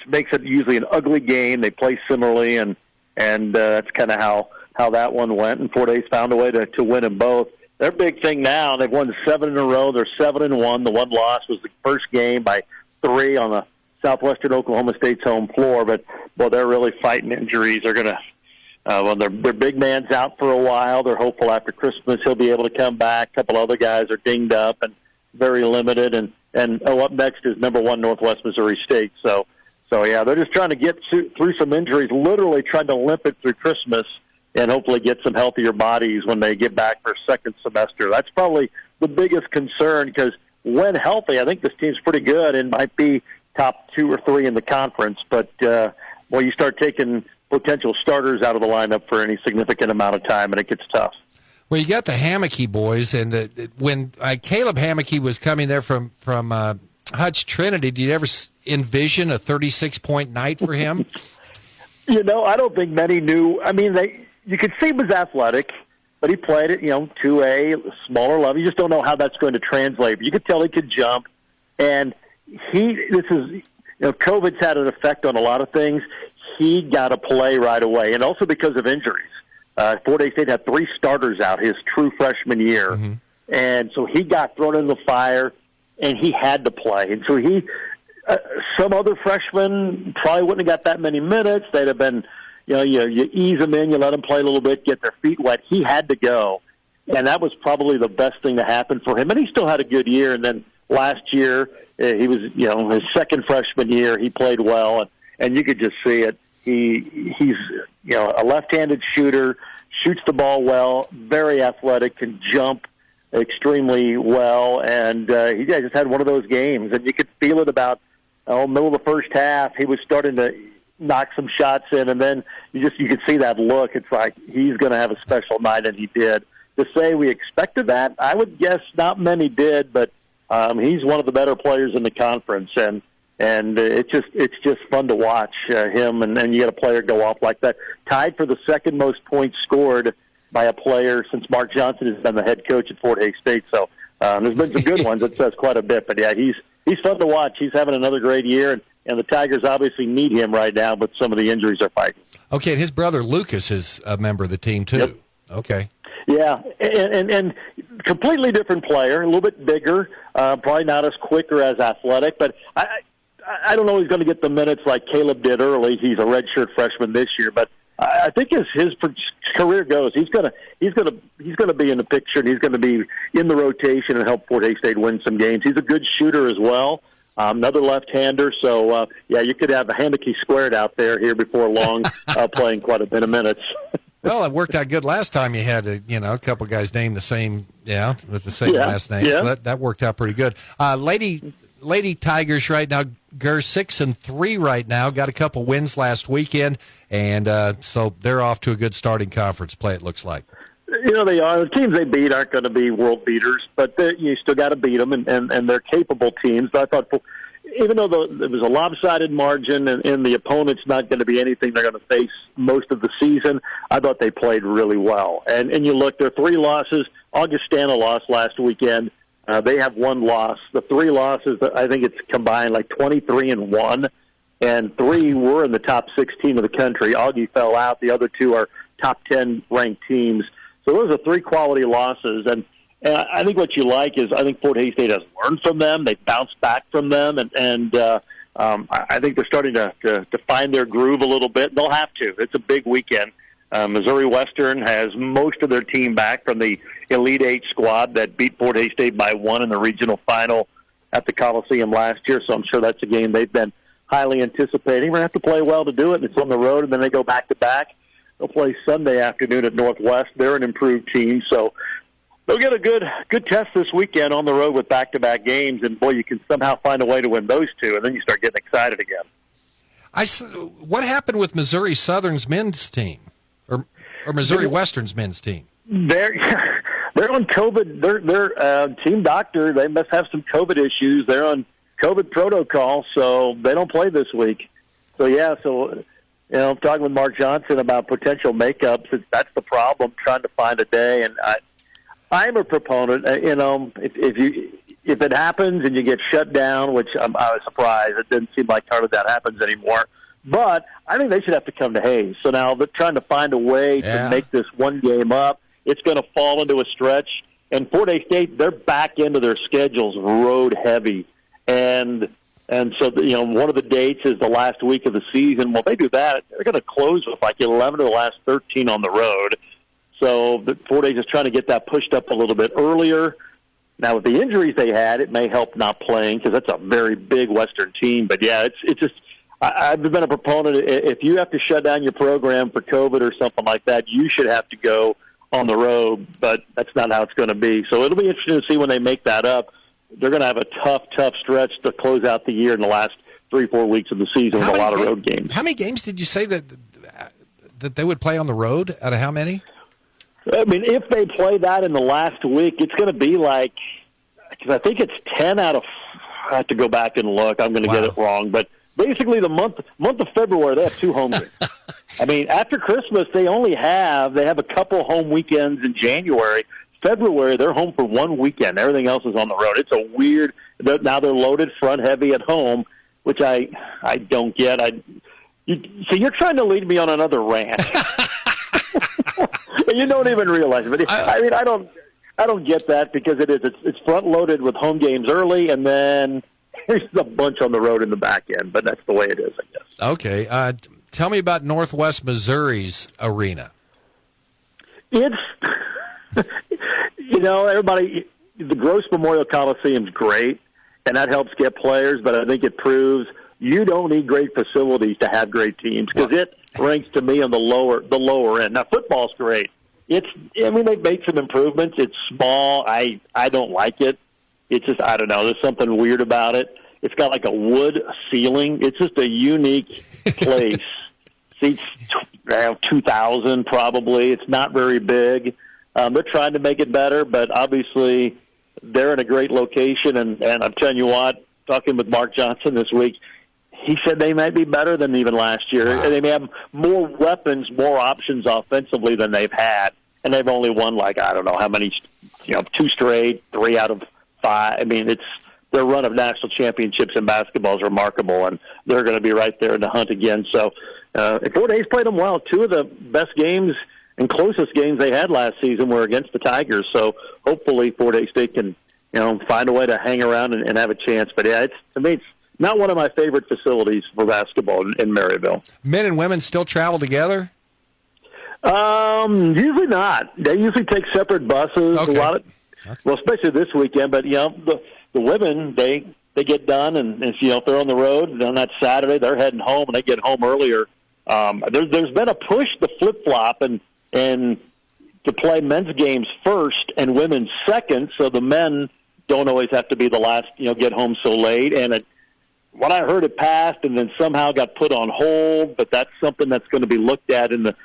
makes it usually an ugly game. They play similarly, and that's kind of how that one went. And Fort Hays found a way to win them both. Their big thing now, they've won 7 in a row. They're 7-1. The one loss was the first game by 3 on the Southwestern Oklahoma State's home floor. But, they're really fighting injuries. They're going to their big man's out for a while. They're hopeful after Christmas he'll be able to come back. A couple other guys are dinged up and very limited. And up next is number 1 Northwest Missouri State. So yeah, they're just trying to get through some injuries, literally trying to limp it through Christmas and hopefully get some healthier bodies when they get back for second semester. That's probably the biggest concern, because when healthy, I think this team's pretty good and might be top 2 or 3 in the conference. But, you start taking potential starters out of the lineup for any significant amount of time, and it gets tough. Well, you got the Hammocky boys, and when Caleb Hammocky was coming there from Hutch Trinity, did you ever envision a 36-point night for him? I don't think many knew. I mean, you could see he was athletic, but he played at 2A, smaller level. You just don't know how that's going to translate. But you could tell he could jump, and COVID's had an effect on a lot of things. He got to play right away, and also because of injuries. Fort Hays State had 3 starters out his true freshman year, and so he got thrown in the fire, and he had to play. And so some other freshmen probably wouldn't have got that many minutes. They'd have been, you ease them in, you let them play a little bit, get their feet wet. He had to go, and that was probably the best thing to happen for him. And he still had a good year. And then last year, he was, his second freshman year, he played well, and you could just see it. He's a left-handed shooter, shoots the ball well, very athletic, can jump extremely well, and he just had one of those games, and you could feel it about middle of the first half. He was starting to knock some shots in, and then you could see that look. It's like he's going to have a special night, and he did. To say we expected that, I would guess not many did, but he's one of the better players in the conference, and it's just fun to watch him, and then you get a player go off like that. Tied for the second most points scored by a player since Mark Johnson has been the head coach at Fort Hays State. So there's been some good ones. It says quite a bit, but yeah, he's fun to watch. He's having another great year, and the Tigers obviously need him right now, but some of the injuries are fighting. Okay, and his brother Lucas is a member of the team too. Yep. Okay. Yeah, and completely different player, a little bit bigger, probably not as quick or as athletic, but I don't know if he's going to get the minutes like Caleb did early. He's a redshirt freshman this year, but I think as his career goes, he's going to be in the picture, and he's going to be in the rotation and help Fort Hays State win some games. He's a good shooter as well, another left-hander. So you could have a Hammocky squared out there here before long, playing quite a bit of minutes. Well, it worked out good last time. You had a couple guys named the same, with the same last name. Yeah. So that worked out pretty good. Lady Tigers right now, 6-3 right now. Got a couple wins last weekend, and so they're off to a good starting conference play, it looks like. They are. The teams they beat aren't going to be world beaters, but you still got to beat them, and they're capable teams. But I thought, even though it was a lopsided margin and the opponent's not going to be anything they're going to face most of the season, I thought they played really well. And you look, their 3 losses. Augustana lost last weekend. They have 1 loss. The 3 losses, I think it's combined like 23-1, and 3 were in the top 16 of the country. Augie fell out. The other 2 are top 10 ranked teams. So those are 3 quality losses. And I think what you like is I think Fort Hays State has learned from them. They've bounced back from them, and I think they're starting to find their groove a little bit. They'll have to. It's a big weekend. Missouri Western has most of their team back from the Elite 8 squad that beat Fort Hays State by 1 in the regional final at the Coliseum last year, so I'm sure that's a game they've been highly anticipating. We're going to have to play well to do it, and it's on the road, and then they go back-to-back. They'll play Sunday afternoon at Northwest. They're an improved team, so they'll get a good test this weekend on the road with back-to-back games, and, boy, you can somehow find a way to win those 2, and then you start getting excited again. What happened with Missouri Southern's men's team? Or Missouri Western's men's team? They're on COVID. Their team doctor, they must have some COVID issues. They're on COVID protocol, so they don't play this week. So, I'm talking with Mark Johnson about potential makeups. That's the problem, trying to find a day. And I'm a proponent. If it happens and you get shut down, which I was surprised. It didn't seem like hardly that happens anymore. But I think they should have to come to Hays. So now they're trying to find a way to make this one game up. It's going to fall into a stretch. And Fort Hays State, they're back into their schedules road heavy. And so, one of the dates is the last week of the season. Well, if they do that, they're going to close with like 11 of the last 13 on the road. So Fort Hays is trying to get that pushed up a little bit earlier. Now, with the injuries they had, it may help not playing because that's a very big Western team. But, it's just – I've been a proponent. If you have to shut down your program for COVID or something like that, you should have to go on the road, but that's not how it's going to be. So it'll be interesting to see when they make that up. They're going to have a tough stretch to close out the year in the last 3-4 weeks of the season with a lot of road games. How many games did you say that they would play on the road? Out of how many? I mean, if they play that in the last week, it's going to be like, because I think it's 10 out of, I have to go back and look. I'm going to get it wrong, but basically, the month of February, they have 2 home games. I mean, after Christmas, they have a couple home weekends in January. February, they're home for 1 weekend. Everything else is on the road. It's a weird. Now they're loaded front heavy at home, which I don't get. So you're trying to lead me on another rant. You don't even realize it. But I don't get that because it's front loaded with home games early, and then there's a bunch on the road in the back end, but that's the way it is, I guess. Okay. Tell me about Northwest Missouri's arena. It's, everybody, the Gross Memorial Coliseum's great, and that helps get players, but I think it proves you don't need great facilities to have great teams because it ranks to me on the lower end. Now, football's great. They've made some improvements. It's small. I don't like it. It's just, I don't know, there's something weird about it. It's got like a wood ceiling. It's just a unique place. Seats 2,000 probably. It's not very big. They're trying to make it better, but obviously they're in a great location. And I'm telling you what, talking with Mark Johnson this week, he said they might be better than even last year. Wow. They may have more weapons, more options offensively than they've had. And they've only won I don't know how many, 2 straight, 3 out of 5. I mean, their run of national championships in basketball is remarkable, and they're going to be right there in the hunt again. So Fort Hays played them well. 2 of the best games and closest games they had last season were against the Tigers. So hopefully Fort Hays State can find a way to hang around and have a chance. But, to me, it's not one of my favorite facilities for basketball in Maryville. Men and women still travel together? Usually not. They usually take separate buses. Okay. Especially this weekend. But the women they get done, and if they're on the road on that Saturday, they're heading home and they get home earlier. There's been a push to flip flop and to play men's games first and women's second, so the men don't always have to be the last. Get home so late. And what I heard, it passed and then somehow got put on hold. But that's something that's going to be looked at in the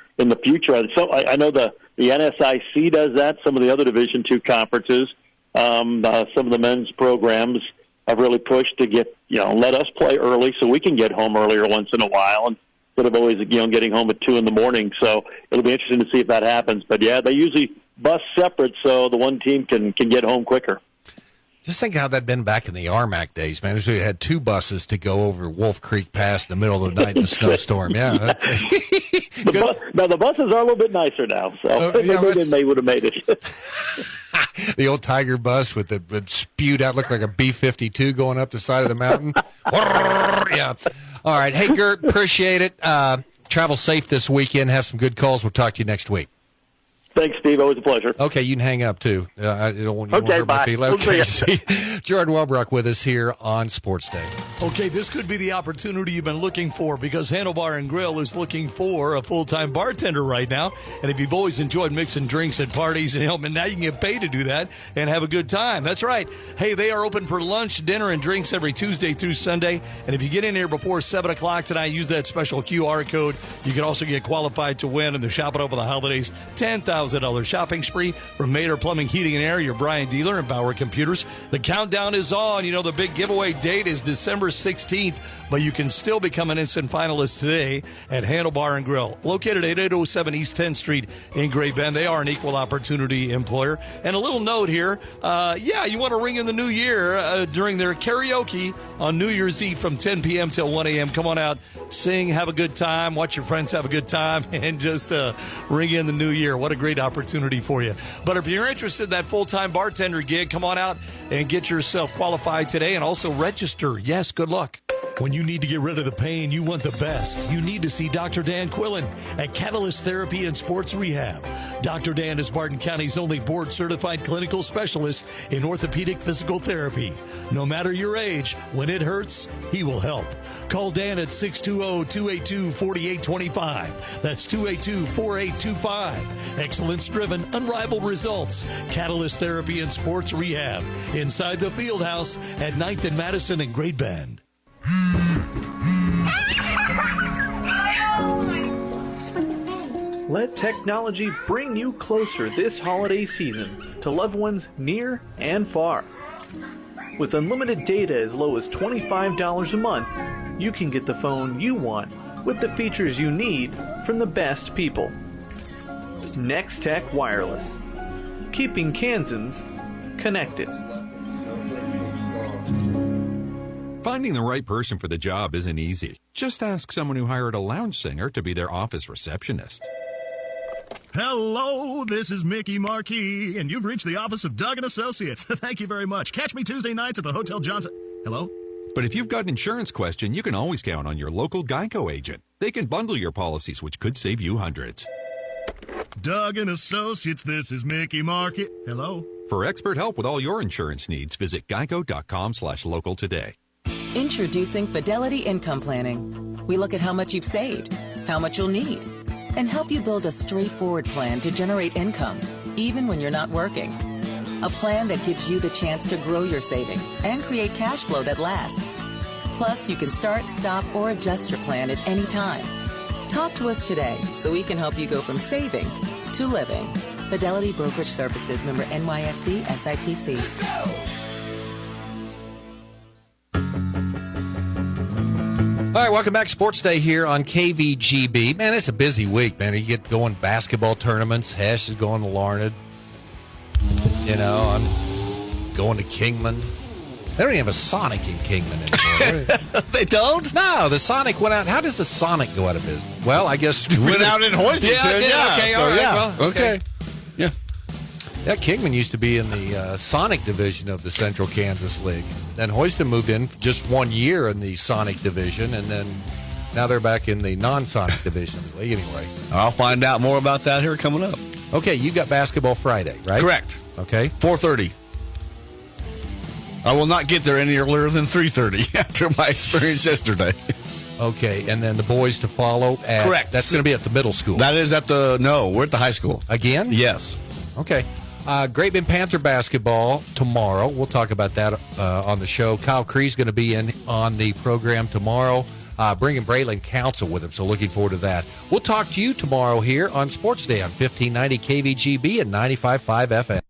future. And so I know the The NSIC does that. Some of the other Division II conferences, some of the men's programs have really pushed to get, let us play early so we can get home earlier once in a while instead of always, getting home at 2 a.m. So it'll be interesting to see if that happens. But yeah, they usually bus separate so the one team can get home quicker. Just think how that'd been back in the RMAC days, man. We had 2 buses to go over Wolf Creek Pass in the middle of the night in a snowstorm. Yeah. The buses are a little bit nicer now, so they would have made it. The old Tiger bus with the spewed out, looked like a B-52 going up the side of the mountain. Yeah. All right. Hey, Gert, appreciate it. Travel safe this weekend. Have some good calls. We'll talk to you next week. Thanks, Steve. Always a pleasure. Okay, you can hang up, too. I don't want you to hurt my bye. feelings. Okay, Gerard Wellbrook with us here on Sports Day. Okay, this could be the opportunity you've been looking for because Handlebar and Grill is looking for a full-time bartender right now. And if you've always enjoyed mixing drinks at parties and now you can get paid to do that and have a good time. That's right. Hey, they are open for lunch, dinner, and drinks every Tuesday through Sunday. And if you get in here before 7 o'clock tonight, use that special QR code. You can also get qualified to win in the Shop It Over the Holidays $10,000 shopping spree from Mater Plumbing, Heating, and Air, your Bryant dealer, and Bauer Computers. The countdown is on. The big giveaway date is December 16th, but you can still become an instant finalist today at Handlebar and Grill, located at 8807 East 10th Street in Great Bend. They are an equal opportunity employer. And a little note here, you want to ring in the new year during their karaoke on New Year's Eve from 10 p.m. till 1 a.m. Come on out, sing, have a good time, watch your friends have a good time, and just ring in the new year. What a great opportunity for you. But if you're interested in that full-time bartender gig, come on out and get yourself qualified today and also register. Yes, good luck. When you need to get rid of the pain, you want the best. You need to see Dr. Dan Quillen at Catalyst Therapy and Sports Rehab. Dr. Dan is Barton County's only board-certified clinical specialist in orthopedic physical therapy. No matter your age, when it hurts, he will help. Call Dan at 620-282-4825. That's 282-4825. Excellence-driven, unrivaled results. Catalyst Therapy and Sports Rehab. Inside the Fieldhouse at 9th and Madison in Great Bend. Let technology bring you closer this holiday season to loved ones near and far. With unlimited data as low as $25 a month, you can get the phone you want with the features you need from the best people. Nextech Wireless, keeping Kansans connected. Finding the right person for the job isn't easy. Just ask someone who hired a lounge singer to be their office receptionist. Hello, this is Mickey Marquis, and you've reached the office of Doug & Associates. Thank you very much. Catch me Tuesday nights at the Hotel Johnson. Hello? But if you've got an insurance question, you can always count on your local Geico agent. They can bundle your policies, which could save you hundreds. Doug & Associates, this is Mickey Marquis. Hello? For expert help with all your insurance needs, visit geico.com/local today. Introducing Fidelity Income Planning. We look at how much you've saved, how much you'll need, and help you build a straightforward plan to generate income, even when you're not working. A plan that gives you the chance to grow your savings and create cash flow that lasts. Plus, you can start, stop, or adjust your plan at any time. Talk to us today so we can help you go from saving to living. Fidelity Brokerage Services, member NYSE, SIPC. Let's go! All right, welcome back. Sports Day here on KVGB. Man, it's a busy week, man. You get going basketball tournaments. Hesh is going to Larned. I'm going to Kingman. They don't even have a Sonic in Kingman anymore. They don't? No, the Sonic went out. How does the Sonic go out of business? Well, I guess... Went out in Hoistington, yeah. Okay, so, all right. yeah. Well, okay. Yeah. Yeah, Kingman used to be in the Sonic division of the Central Kansas League. Then Hoiston moved in just 1 year in the Sonic division, and then now they're back in the non-Sonic division of the league anyway. I'll find out more about that here coming up. Okay, you got basketball Friday, right? Correct. Okay. 4:30. I will not get there any earlier than 3:30 after my experience yesterday. Okay, and then the boys to follow. Correct. That's going to be at the middle school. That is we're at the high school. Again? Yes. Okay. Great Bend Panther basketball tomorrow. We'll talk about that on the show. Kyle Cree's going to be on the program tomorrow. bringing Braylon Council with him. So looking forward to that. We'll talk to you tomorrow here on Sports Day on 1590 KVGB and 95.5 FM.